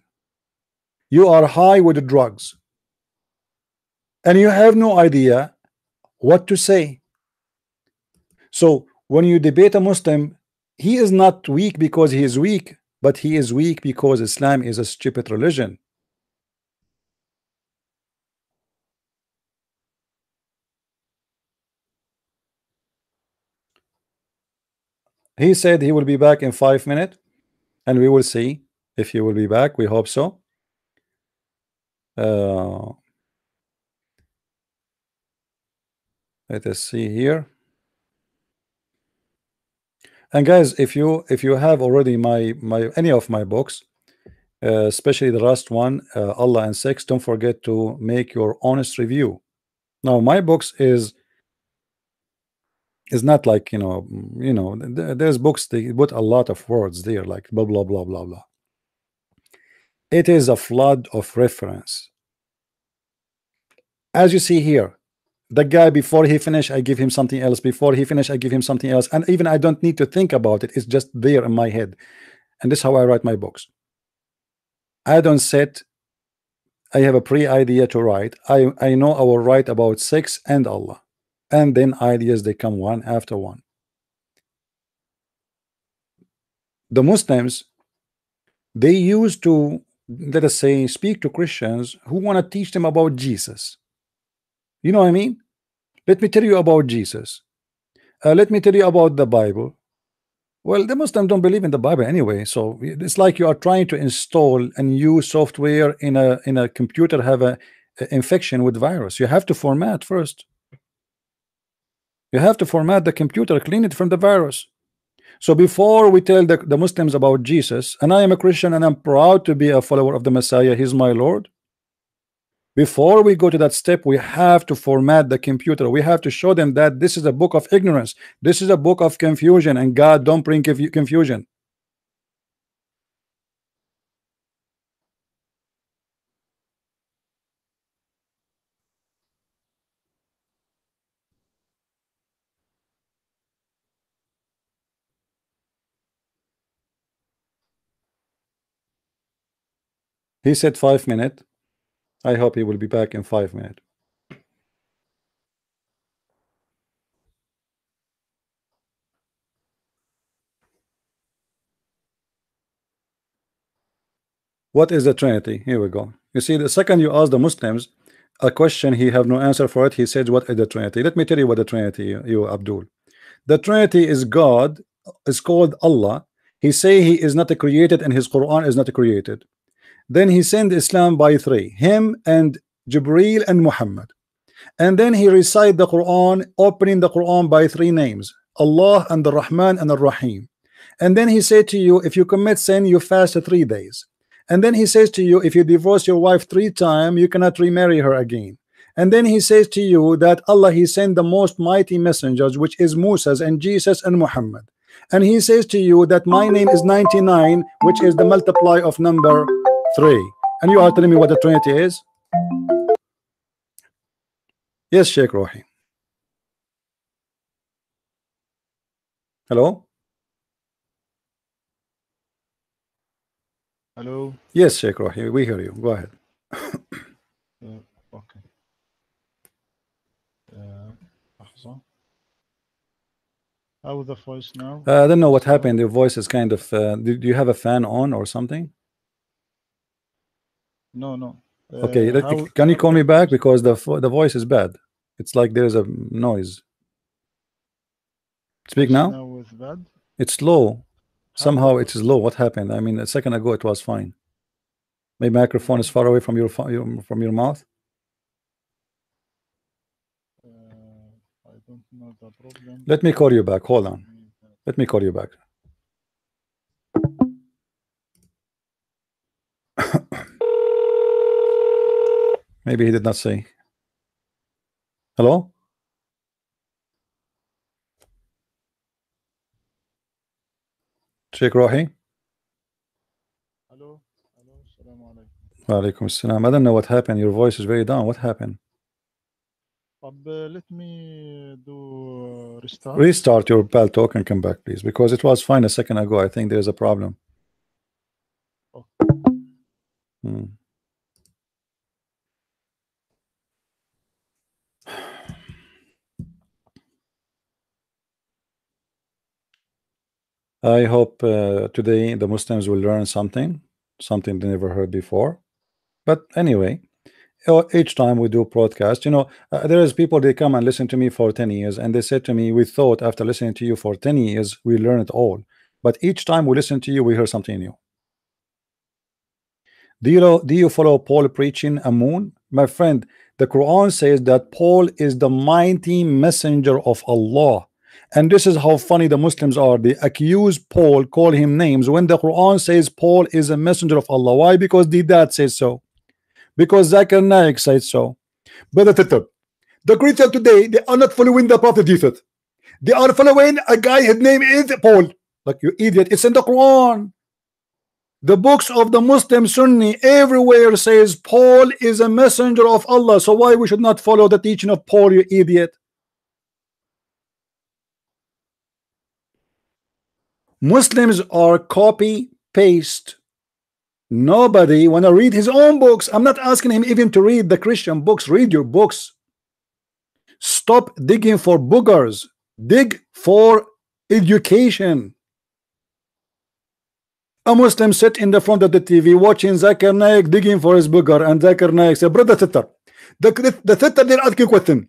You are high with drugs and you have no idea what to say. So when you debate a Muslim, he is not weak because he is weak, but he is weak because Islam is a stupid religion. He said he will be back in 5 minutes, and we will see if he will be back. We hope so. Let us see here. And guys, if you have already my any of my books, especially the last one, Allah and Sex, don't forget to make your honest review. Now my books is not like there's books they put a lot of words there like blah blah blah blah blah. It is a flood of reference. As you see here, the guy, before he finish I give him something else, before he finish I give him something else, and even I don't need to think about it. It's just there in my head. And this is how I write my books. I don't sit, I have a pre-idea to write. I know I will write about sex and Allah, and then ideas they come one after one. The Muslims, they used to, let us say, speak to Christians who want to teach them about Jesus. You know what I mean? Let me tell you about Jesus. Let me tell you about the Bible. Well, the Muslims don't believe in the Bible anyway, so it's like you are trying to install a new software in a computer, have a infection with virus. You have to format first. You have to format the computer, clean it from the virus. So before we tell the Muslims about Jesus, and I am a Christian and I'm proud to be a follower of the Messiah, he's my Lord. Before we go to that step, we have to format the computer. We have to show them that this is a book of ignorance. This is a book of confusion, and God don't bring confusion. He said 5 minutes. I hope he will be back in 5 minutes. What is the Trinity? Here we go. You see, the second you ask the Muslims a question, he have no answer for it. He says, what is the Trinity? Let me tell you what the Trinity, you Abdul. The Trinity is God, is called Allah. He say he is not created, and his Quran is not created. Then he sent Islam by three, him and Jibreel and Muhammad. And then he recite the Quran, opening the Quran by three names, Allah and the Rahman and the Rahim. And then he said to you, if you commit sin, you fast 3 days. And then he says to you, if you divorce your wife 3 times, you cannot remarry her again. And then he says to you that Allah, he sent the most mighty messengers, which is Moses and Jesus and Muhammad. And he says to you that my name is 99, which is the multiply of number 3. And you are telling me what the Trinity is? Yes, Sheikh Rohi. Hello?
Hello.
Yes, Sheikh Rohi, we hear you. Go ahead.
Okay. لحظة. How is the voice now?
I don't know what happened. Your voice is kind of. Do you have a fan on or something?
No.
Okay,
How
can you call me
the
back
voice
because the voice is bad. It's like there's a noise. Speak
voice
now.
now is bad?
It's low.
How the
Somehow it is
voice?
low. What happened? I mean, a second ago it was fine. My microphone is
Really?
far away from from your mouth.
I don't know the problem.
Let me call you back. Hold
Tell
on.
me that.
Let me call you back. Maybe he did not say. Hello? Sheikh Rohi?
Hello? Hello? Assalamu alaikum.
Wa alaikum assalam. I don't know what happened. Your voice is very down. What happened?
Let me do restart.
Restart your pal talk and come back, please, because it was fine a second ago. I think there's a problem.
Okay.
Hmm. I hope today the Muslims will learn something they never heard before. But anyway, each time we do broadcast, there is people, they come and listen to me for 10 years and they said to me, we thought after listening to you for 10 years we learn it all, but each time we listen to you we hear something new. Do you follow Paul preaching a moon? My friend, the Quran says that Paul is the mighty messenger of Allah. And this is how funny the Muslims are. They accuse Paul, call him names, when the Quran says Paul is a messenger of Allah. Why? Because the dad says so. Because Zakir Naik said so. Brother Titter, the Christians today, they are not following the Prophet Jesus. They are following a guy, his name is Paul. Like, you idiot, it's in the Quran. The books of the Muslim Sunni everywhere says Paul is a messenger of Allah. So why we should not follow the teaching of Paul, you idiot? Muslims are copy paste. Nobody wanna read his own books. I'm not asking him even to read the Christian books. Read your books. Stop digging for boogers. Dig for education. A Muslim sit in the front of the TV watching Zakir Naik digging for his booger, and Zakir Naik said, brother Sitter, the Sitter, they're asking a question.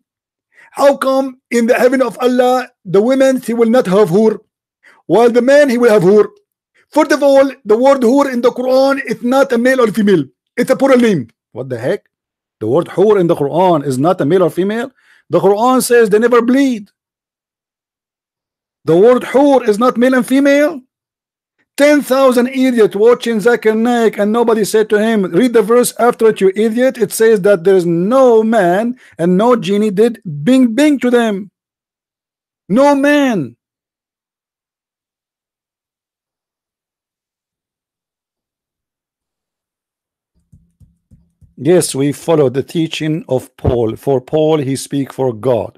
How come in the heaven of Allah the women he will not have hur, while the man he will have hur? First of all, the word hur in the Quran is not a male or female. It's a plural name. What the heck? The word hur in the Quran is not a male or female. The Quran says they never bleed. The word hur is not male and female. 10,000 idiots watching Zakir Naik, and nobody said to him, read the verse after it, you idiot. It says that there is no man and no genie did bing bing to them. No man. Yes, we follow the teaching of Paul. For Paul, he speak for God.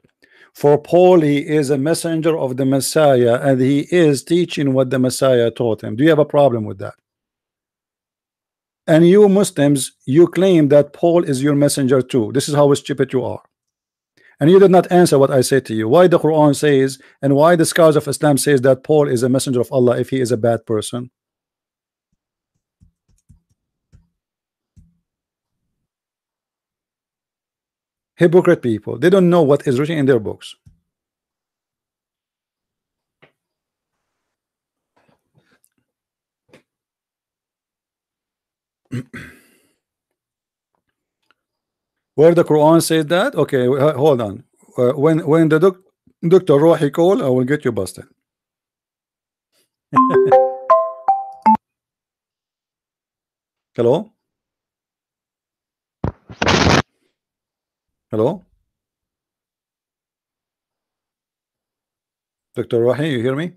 For Paul, he is a messenger of the Messiah, and he is teaching what the Messiah taught him. Do you have a problem with that? And you Muslims, you claim that Paul is your messenger too. This is how stupid you are. And you did not answer what I said to you. Why the Quran says, and why the scholars of Islam says that Paul is a messenger of Allah if he is a bad person? Hypocrite people. They don't know what is written in their books. Where the Quran says that? Okay, hold on. When the Dr. Rohi call, I will get you busted. Hello? Hello? Dr. Rohi, you hear me?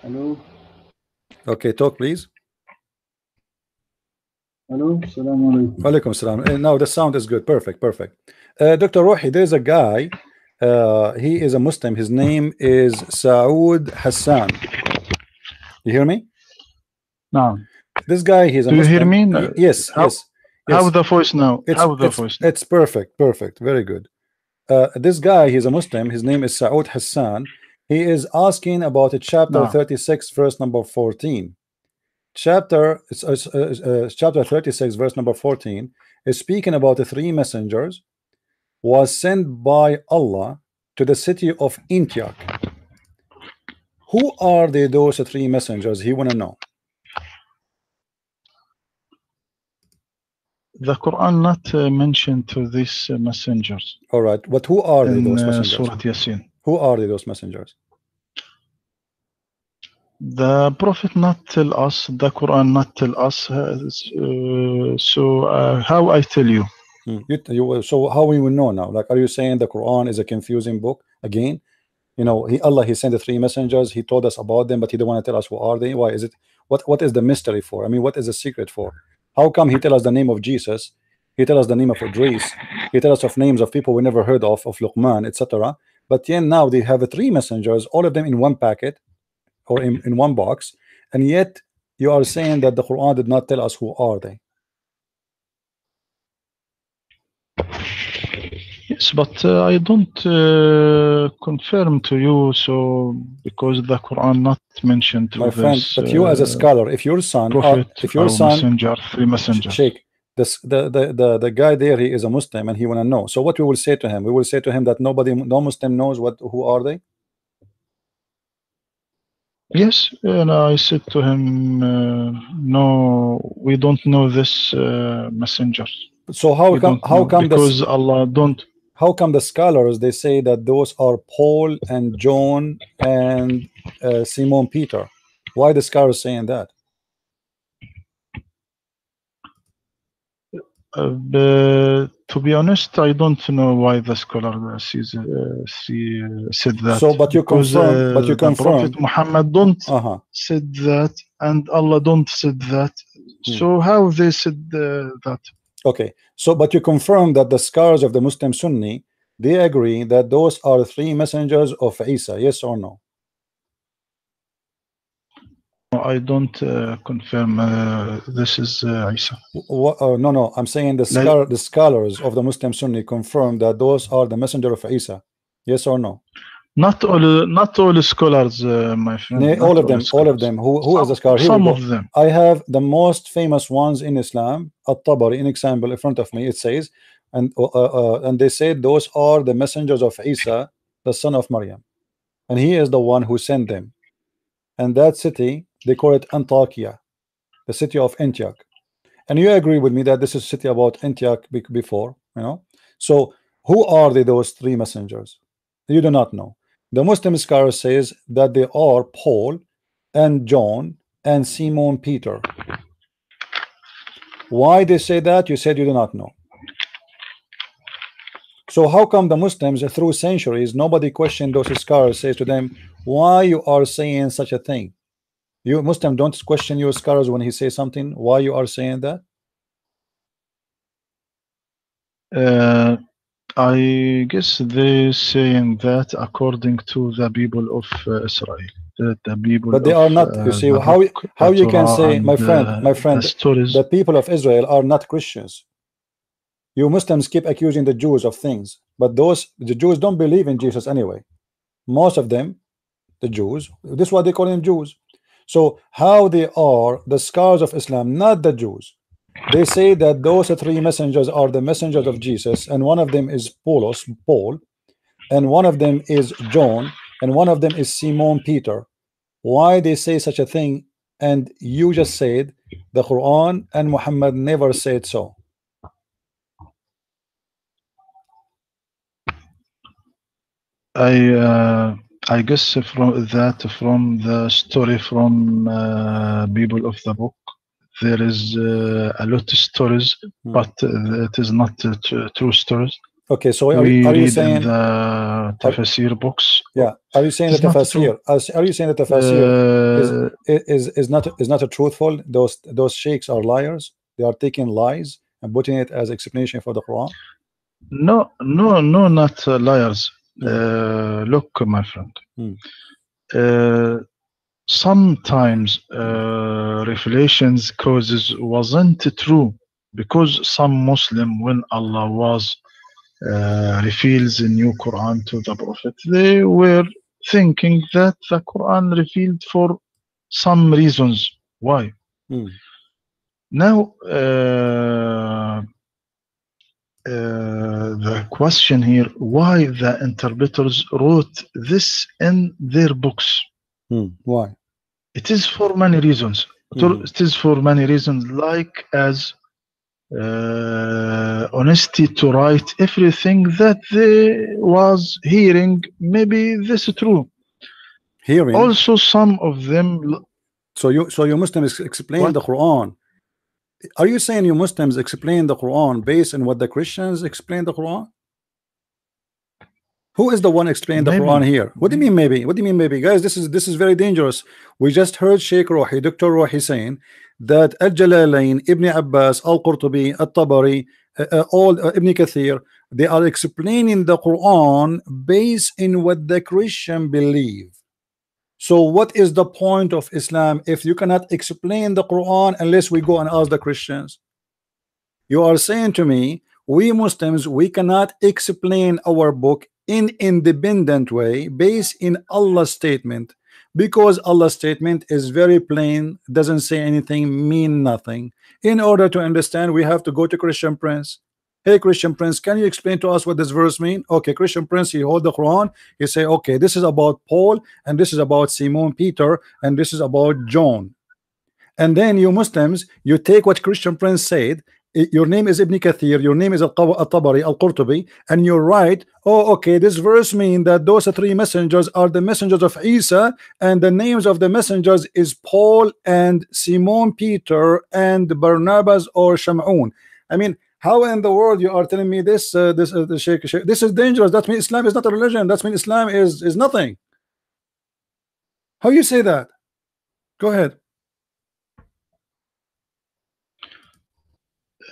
Hello.
Okay, talk please.
Hello. Assalamu alaikum.
Walaikum salam. Now the sound is good. Perfect, perfect. Dr. Rohi, there's a guy. He is a Muslim. His name is Saud Hassan. You hear me?
No.
This guy, he's a
Do you
Muslim.
hear me?
Yes, yes.
How the voice now? How the voice now?
It's perfect, perfect, very good. This guy, he's a Muslim. His name is Saud Hassan. He is asking about chapter
No.
36, verse number 14. chapter 36 verse number 14 is speaking about the three messengers was sent by Allah to the city of Antioch. Who are those three messengers? He want to know.
The Quran not mentioned to these messengers.
All right, but who are they, those messengers?
Surah Yasin.
Who are they, those messengers?
The Prophet not tell us, the Quran not tell us. How I tell you?
So how we will know now? Like, are you saying the Quran is a confusing book again? You know, Allah he sent the three messengers. He told us about them, but he don't want to tell us who are they. Why is it? What is the mystery for? I mean, what is the secret for? How come he tell us the name of Jesus? He tell us the name of Idris. He tell us of names of people we never heard of Luqman, etc. But then now they have three messengers, all of them in one packet or in one box, and yet you are saying that the Quran did not tell us who are they.
Yes, but I don't confirm to you, so because the Quran not mentioned to
my friend,
this,
but you as a scholar, if your son,
Prophet, messenger, three messengers.
Sheikh, the guy there, he is a Muslim and he want to know. So what we will say to him? We will say to him that no Muslim knows who are they.
Yes, and I said to him, no, we don't know this messenger.
So how come
because Allah don't.
How come the scholars they say that those are Paul and John and Simon Peter? Why the scholars saying that?
To be honest, I don't know why the scholar said that.
So, but you confirm. But you confirm.
Prophet Muhammad don't said that, and Allah don't said that. So how they said that?
Okay. So, but you confirm that the scholars of the Muslim Sunni they agree that those are three messengers of Isa. Yes or no?
I don't confirm this is Isa.
No, I'm saying the scholars of the Muslim Sunni confirm that those are the messenger of Isa. Yes or no?
Not all scholars, my friend.
All of them. Who is the scholar?
Some of them.
I have the most famous ones in Islam. At-Tabari, in example, in front of me, it says, and they say those are the messengers of Isa, the son of Maryam, and he is the one who sent them. And that city, they call it Antakya, the city of Antioch. And you agree with me that this is a city about Antioch before, you know? So who are those three messengers? You do not know. The Muslim scholar says that they are Paul and John and Simon Peter. Why they say that? You said you do not know. So how come the Muslims through centuries nobody questioned those scholars, says to them, why you are saying such a thing? You Muslim don't question your scholars when he says something. Why you are saying that?
I guess they saying that according to the people of Israel. The people,
but they are not. You see how you can say, my friend, the people of Israel are not Christians. You Muslims keep accusing the Jews of things, but the Jews don't believe in Jesus anyway. Most of them, the Jews, this is why they call them Jews. So how they are the scholars of Islam, not the Jews. They say that those three messengers are the messengers of Jesus, and one of them is Paul, and one of them is John, and one of them is Simon Peter. Why they say such a thing? And you just said the Quran and Muhammad never said so.
I guess from the story from people of the book, there is a lot of stories, but it is not true stories.
Okay, so
are you
saying
in the tafsir books?
Yeah, are you saying that tafsir? Are you saying that tafsir is not a truthful? Those sheikhs are liars. They are taking lies and putting it as explanation for the Quran.
No, not liars. Look, my friend. Sometimes revelations causes wasn't true because some Muslim, when Allah was reveals a new Quran to the Prophet, they were thinking that the Quran revealed for some reasons. Why?
Hmm.
Now, the question here, why the interpreters wrote this in their books?
Why?
It is for many reasons. It is for many reasons, like as honesty to write everything that they was hearing. Maybe this is true.
Hearing.
Also, some of them.
So you Muslims explain
What?
the Quran. Are you saying you Muslims explain the Quran based on what the Christians explain the Quran? Who is the one explaining the
Maybe.
Quran here? What do you mean maybe? What do you mean maybe? Guys, this is very dangerous. We just heard Sheikh Rohi, Dr. Rohi saying that Al-Jalalain, Ibn Abbas, Al-Qurtubi, Al-Tabari, all Ibn Kathir, they are explaining the Quran based in what the Christian believe. So what is the point of Islam if you cannot explain the Quran unless we go and ask the Christians? You are saying to me, we Muslims, we cannot explain our book in independent way based in Allah's statement, because Allah's statement is very plain, doesn't say anything, mean nothing. In order to understand, we have to go to Christian Prince. Hey Christian Prince, can you explain to us what this verse mean? Okay, Christian Prince, he hold the Quran, he say, okay, this is about Paul, and this is about Simon Peter, and this is about John. And then you Muslims, you take what Christian Prince said, your name is Ibn Kathir, your name is Al-Tabari, Al-Qurtubi, and you write, oh, okay, this verse means that those three messengers are the messengers of Isa, and the names of the messengers is Paul and Simon Peter and Barnabas or Shamun. I mean, how in the world you are telling me this? This is dangerous. That means Islam is not a religion. That means Islam is nothing. How you say that? Go ahead.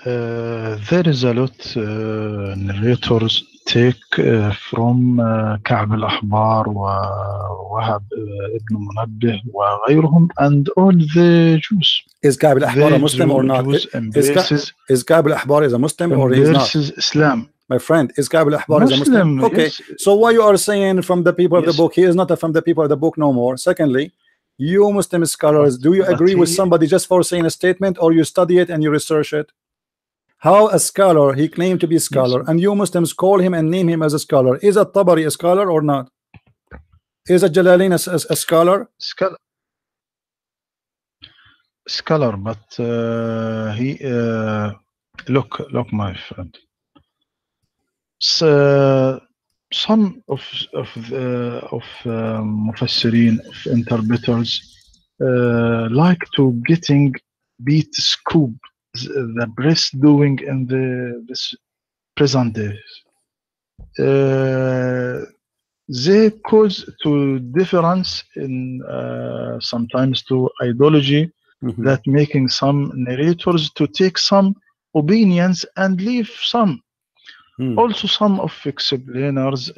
There is a lot narrators take from كعب الأحبار ووهب ابن منبه وغيرهم and all the Jews.
Is Ka'b al-Ahbar a Muslim or not? Is Ka'b al-Ahbar is a Muslim or he's not?
Islam.
My friend, is Ka'b al-Ahbar is a Muslim? Okay, yes. So why you are saying from the people of the book, he is not from the people of the book no more? Secondly, you Muslim scholars, do you agree with somebody just for saying a statement, or you study it and you research it? How a scholar, he claimed to be a scholar, yes, and you Muslims call him and name him as a scholar. Is a Tabari a scholar or not? Is a Jalalain a scholar?
Scholar, but he look, my friend. So, some of mufassirin, of interpreters, like to getting beat scoop the press doing in this present days. They cause to difference in sometimes to ideology, that making some narrators to take some opinions and leave some. Also, some of explainers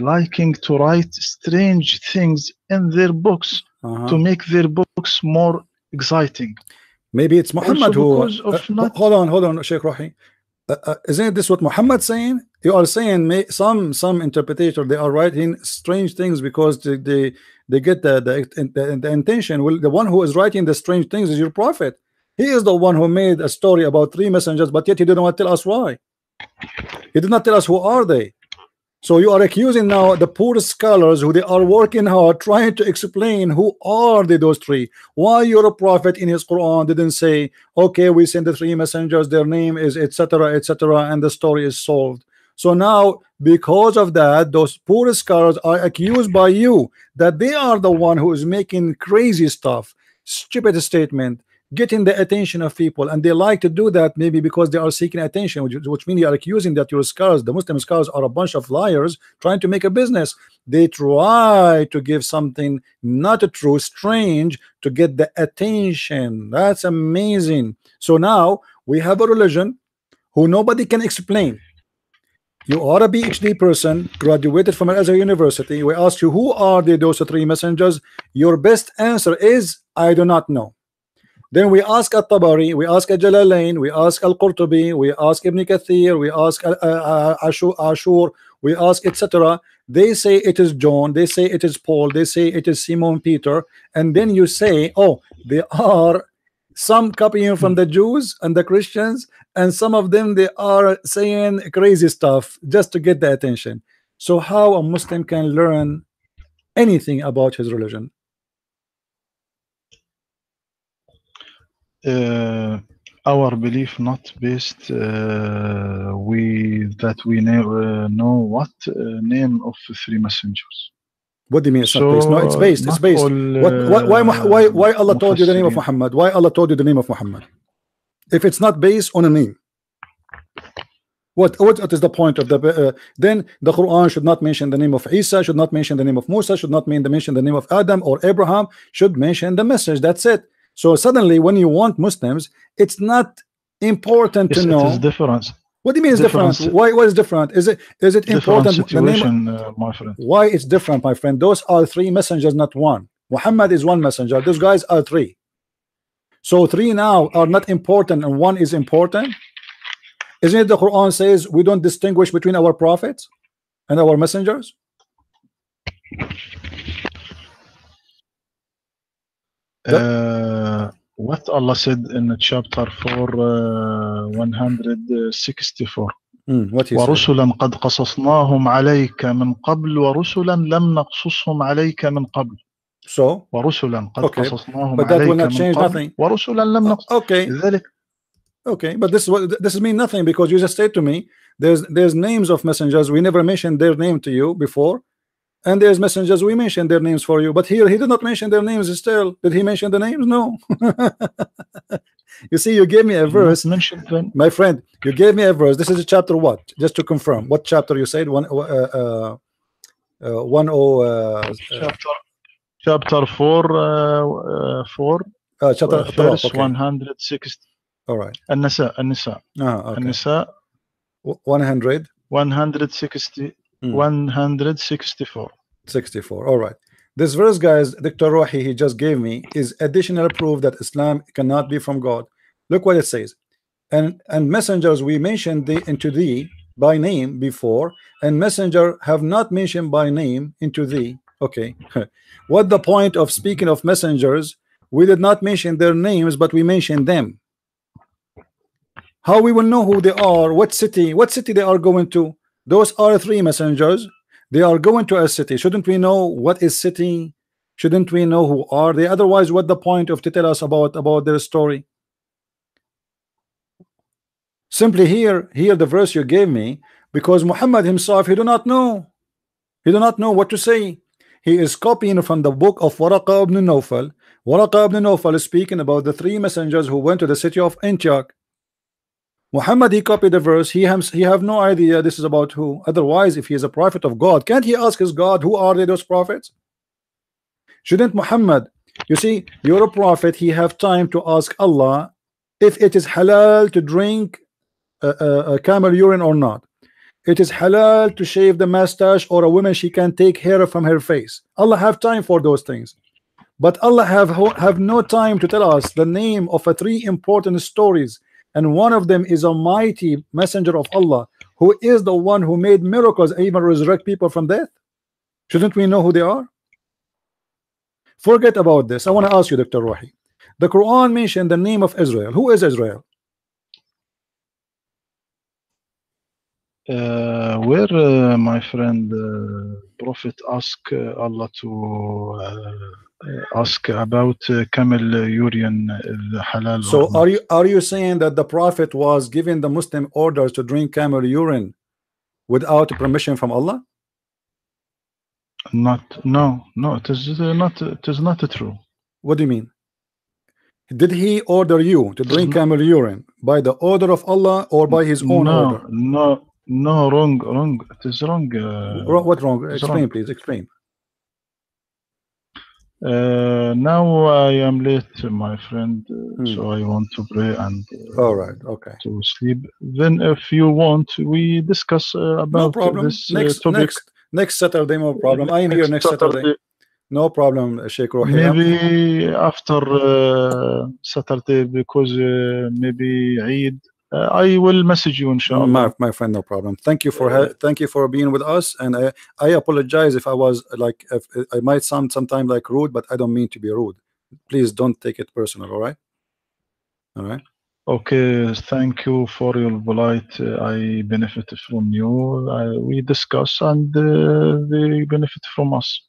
liking to write strange things in their books to make their books more exciting.
Maybe it's Muhammad who hold on, Sheikh Rohi. Isn't this what Muhammad saying? You are saying some interpreter, they are writing strange things because they get the intention. Well, the one who is writing the strange things is your prophet. He is the one who made a story about three messengers, but yet he didn't want to tell us why. He did not tell us who are they. So you are accusing now the poor scholars who they are working hard trying to explain who are those three. Why your prophet in his Quran didn't say, okay, we send the three messengers, their name is etc., and the story is solved. So now, because of that, those poor scholars are accused by you that they are the one who is making crazy stuff, stupid statement, getting the attention of people, and they like to do that maybe because they are seeking attention, which means you are accusing that your scholars, the Muslim scholars, are a bunch of liars trying to make a business. They try to give something not true, strange, to get the attention. That's amazing. So now we have a religion who nobody can explain. You are a PhD person, graduated from Azhar University. We ask you, who are those three messengers? Your best answer is, I do not know. Then we ask At-Tabari, we ask Al-Jalalain, we ask Al-Qurtubi, we ask Ibn Kathir, we ask Ashur, we ask etc. They say it is John, they say it is Paul, they say it is Simon Peter, and then you say, oh, they are some copying from the Jews and the Christians, and some of them they are saying crazy stuff just to get the attention. So how a Muslim can learn anything about his religion?
Our belief not based we know what name of three messengers.
What do you mean it's not
So
based? No, it's based. It's
not
based.
all,
Why Allah told you the name of
Mufassirin.
Muhammad? Why Allah told you the name of Muhammad? If it's not based on a name, what is the point of the? Then the Quran should not mention the name of Isa, should not mention the name of Musa, should not mention the name of Adam or Abraham. Should mention the message. That's it. So suddenly, when you want Muslims, it's not important
Yes,
to know.
it is different.
What do you mean it's different? Why is different? Is it important?
Situation, my friend.
Why it's different, my friend? Those are three messengers, not one. Muhammad is one messenger. Those guys are three. So three now are not important and one is important. Isn't it the Quran says we don't distinguish between our prophets and our messengers?
What Allah said in chapter 4 164
what he said?
ورسلا قد قصصناهم عليك من قبل ورسلا لم نقصصهم عليك من قبل.
So
ورسلا قد
okay,
قصصناهم
but that will
عليك
not
من
change
قبل
nothing.
ورسلا لم نقص.
Okay,
لذلك
okay, but this mean nothing because you just said to me there's names of messengers we never mentioned their name to you before, and there's messengers we mentioned their names for you, but here he did not mention their names. Still, did he mention the names? No. You see, you gave me a verse, my friend. You gave me a verse. This is a chapter what? Just to confirm, what chapter you said?
chapter 4
chapter
verse
okay.
160.
All right.
النساء
Okay.
النساء
160
164.
64. All right. This verse, guys, Dr. Rohi he just gave me is additional proof that Islam cannot be from God. Look what it says. And messengers we mentioned into thee by name before, and messenger have not mentioned by name into thee. Okay. What the point of speaking of messengers? We did not mention their names, but we mentioned them. How we will know who they are? What city they are going to? Those are three messengers. They are going to a city. Shouldn't we know what is city? Shouldn't we know who are they? Otherwise, what the point of to tell us about their story? Simply here the verse you gave me, because Muhammad himself he do not know what to say. He is copying from the book of Waraqa ibn Nawfal. Waraqa ibn Nawfal is speaking about the three messengers who went to the city of Antioch. Muhammad he copied the verse. He have no idea this is about who. Otherwise, if he is a prophet of God, can't he ask his God who are they, those prophets? Shouldn't Muhammad, you see, you're a prophet, he have time to ask Allah if it is halal to drink a camel urine or not. It is halal to shave the mustache, or a woman she can take hair from her face. Allah have time for those things, but Allah have no time to tell us the name of three important stories. And one of them is a mighty messenger of Allah who is the one who made miracles, even resurrect people from death. Shouldn't we know who they are? Forget about this. I want to ask you, Dr. Rohi. The Quran mentioned the name of Israel. Who is Israel?
Where my friend Prophet asked Allah to ask about camel urine halal.
So are you saying that the Prophet was giving the Muslim orders to drink camel urine without permission from Allah?
No, it is not true.
What do you mean? Did he order you to drink camel urine by the order of Allah or by his own order?
No, wrong. It is wrong.
What wrong? Explain, wrong. Please explain.
Now I am late, my friend, so I want to pray and
all right, okay,
to sleep. Then if you want, we discuss about this topic.
Next Saturday, no problem. I am here next Saturday. No problem, Sheikh Rohi.
Maybe after Saturday, because maybe Eid. I will message you, inshallah.
My friend, no problem. Thank you for being with us, and I apologize if I was like, if I might sound sometimes like rude, but I don't mean to be rude. Please don't take it personal. All right. All right.
Okay, thank you for your polite. I benefit from you. We discuss and they benefit from us.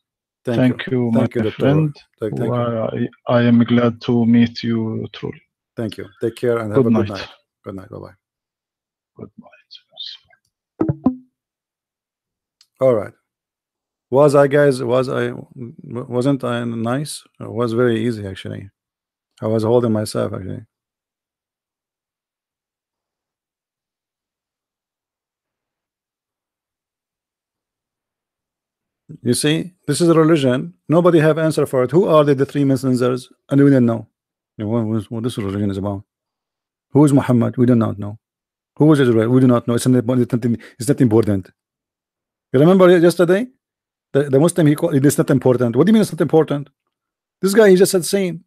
Thank you.
Thank you, my
Thank you, Dr. Roy.
friend.
Thank you.
I am glad to meet you truly.
Thank you. Take care and have
Good
a good
night.
night. Good night. Bye-bye.
Good night.
All right. Was I, guys, wasn't I nice? It was very easy, actually. I was holding myself, actually. You see, this is a religion. Nobody have answer for it. Who are the three messengers? And we don't know. You know, what this religion is about. Who is Muhammad? We do not know. Who is Israel? We do not know. It's not important. You remember yesterday? The Muslim, he called it is not important. What do you mean it's not important? This guy, he just said same.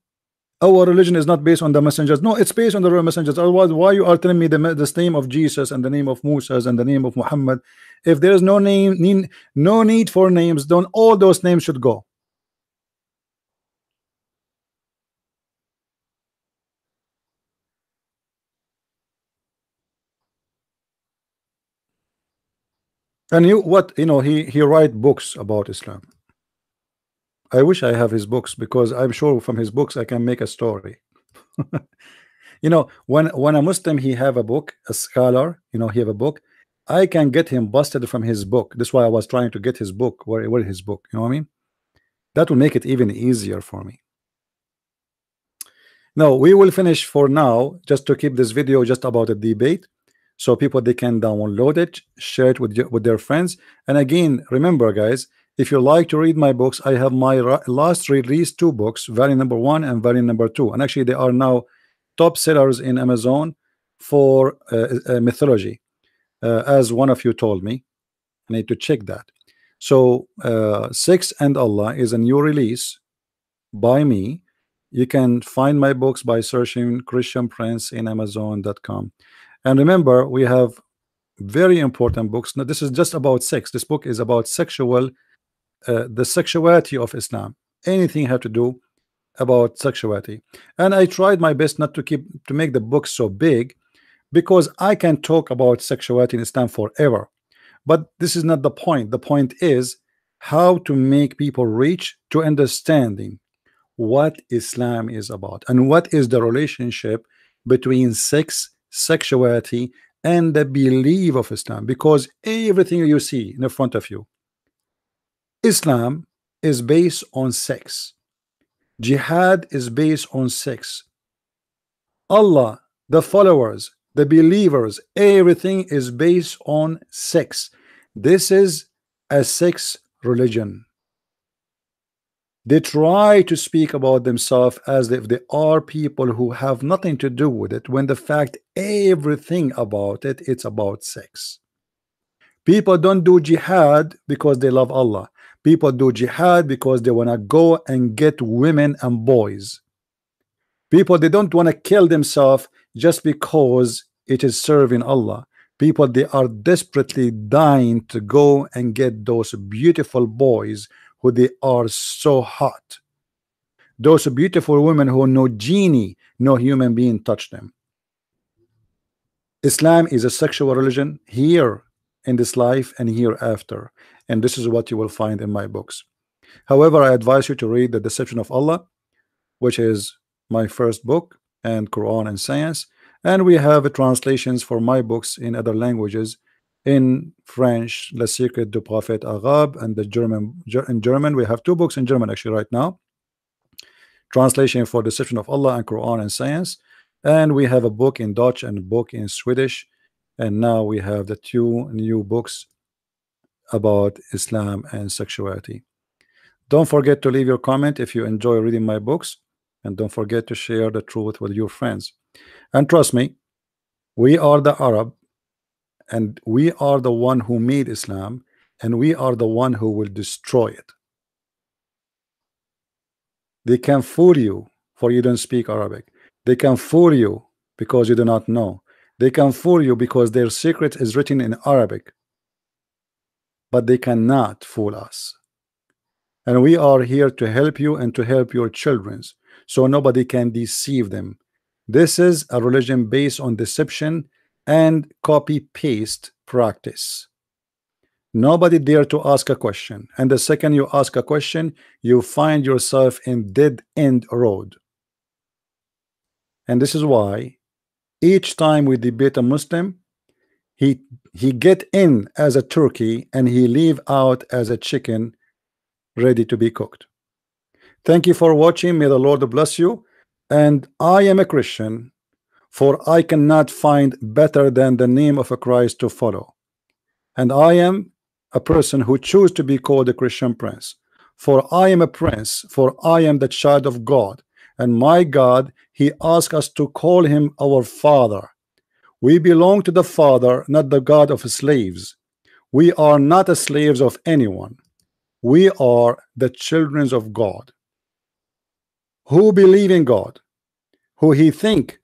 Our religion is not based on the messengers. No, it's based on the real messengers. Otherwise, why you are telling me the name of Jesus and the name of Moses and the name of Muhammad? If there is no no need for names, then all those names should go. And he write books about Islam. I wish I have his books, because I'm sure from his books I can make a story. When a Muslim he have a book, a scholar, he have a book, I can get him busted from his book. That's why I was trying to get his book. Where his book? You know what I mean? That will make it even easier for me. No, we will finish for now, just to keep this video just about a debate, so people they can download it, share it with their friends. And again, remember, guys, if you like to read my books, I have my last released 2 books, variant number 1 and variant number 2, and actually they are now top sellers in Amazon for mythology, as one of you told me. I need to check that. So Sex and Allah is a new release by me. You can find my books by searching Christian Prince in Amazon.com. And remember, we have very important books. Now, this is just about sex. This book is about the sexuality of Islam. Anything have to do about sexuality. And I tried my best not to make the book so big, because I can talk about sexuality in Islam forever. But this is not the point. The point is how to make people reach to understanding what Islam is about, and what is the relationship between sex, sexuality, and the belief of Islam. Because everything you see in front of you, Islam is based on sex. Jihad is based on sex. Allah, the followers, the believers, everything is based on sex. This is a sex religion. They try to speak about themselves as if they are people who have nothing to do with it, when the fact everything about it, it's about sex. People don't do jihad because they love Allah. People do jihad because they want to go and get women and boys. People, they don't want to kill themselves just because it is serving Allah. People, they are desperately dying to go and get those beautiful boys who they are so hot. Those beautiful women who no genie, no human being touch them. Islam is a sexual religion here in this life and hereafter. And this is what you will find in my books. However, I advise you to read The Deception of Allah, which is my first book, and Quran and Science. And we have translations for my books in other languages. In French, Le Secret du Prophète Arabe, and in German, we have 2 books in German actually right now. Translation for Deception of Allah and Quran and Science. And we have a book in Dutch and a book in Swedish. And now we have the 2 new books about Islam and sexuality. Don't forget to leave your comment if you enjoy reading my books, and don't forget to share the truth with your friends. And trust me, we are the Arab, and we are the one who made Islam, and we are the one who will destroy it. They can fool you for you don't speak Arabic. They can fool you because you do not know. They can fool you because their secret is written in Arabic, but they cannot fool us. And we are here to help you and to help your children, so nobody can deceive them. This is a religion based on deception and copy-paste practice. Nobody dare to ask a question, and the second you ask a question, you find yourself in dead-end road. And this is why each time we debate a Muslim, he get in as a turkey and he leave out as a chicken ready to be cooked. Thank you for watching. May the Lord bless you. And I am a Christian, for I cannot find better than the name of a Christ to follow. And I am a person who choose to be called a Christian prince, for I am a prince, for I am the child of God, and my God, he asked us to call him our Father. We belong to the Father, not the God of slaves. We are not the slaves of anyone. We are the children of God, who believe in God, who he think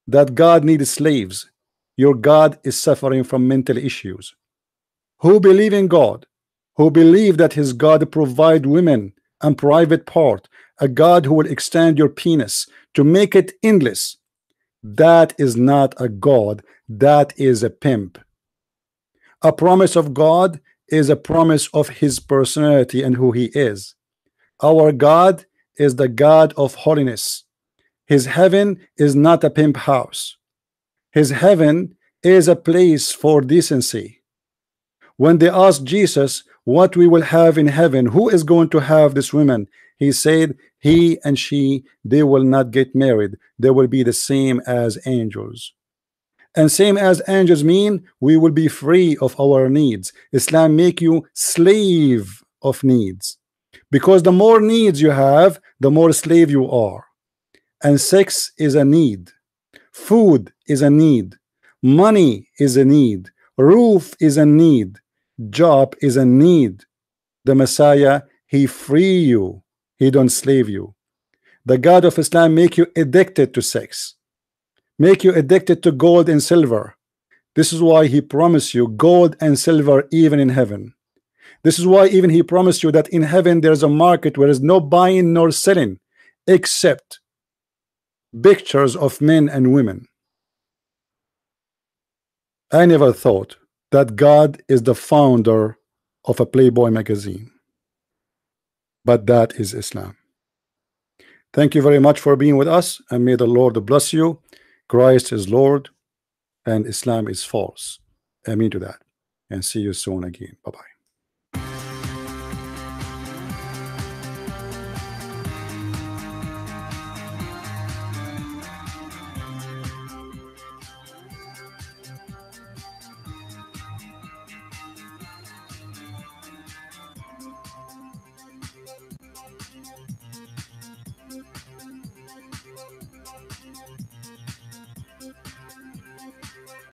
that God needs slaves. Your God is suffering from mental issues. Who believe in God, who believe that his God provide women and private part, a God who will extend your penis to make it endless. That is not a God, that is a pimp. A promise of God is a promise of his personality and who he is. Our God is the God of holiness. His heaven is not a pimp house. His heaven is a place for decency. When they asked Jesus what we will have in heaven, who is going to have this woman, he said he and she, they will not get married. They will be the same as angels. And same as angels mean we will be free of our needs. Islam make you slave of needs, because the more needs you have, the more slave you are. And sex is a need, food is a need, money is a need, roof is a need, job is a need. The Messiah, he free you, he don't slave you. The God of Islam make you addicted to sex, make you addicted to gold and silver. This is why he promised you gold and silver even in heaven. This is why even he promised you that in heaven there's a market where there's no buying nor selling except pictures of men and women. I never thought that God is the founder of a Playboy magazine, but that is Islam. Thank you very much for being with us, and may the Lord bless you. Christ is Lord and Islam is false. Amen to that, and see you soon again. Bye-bye.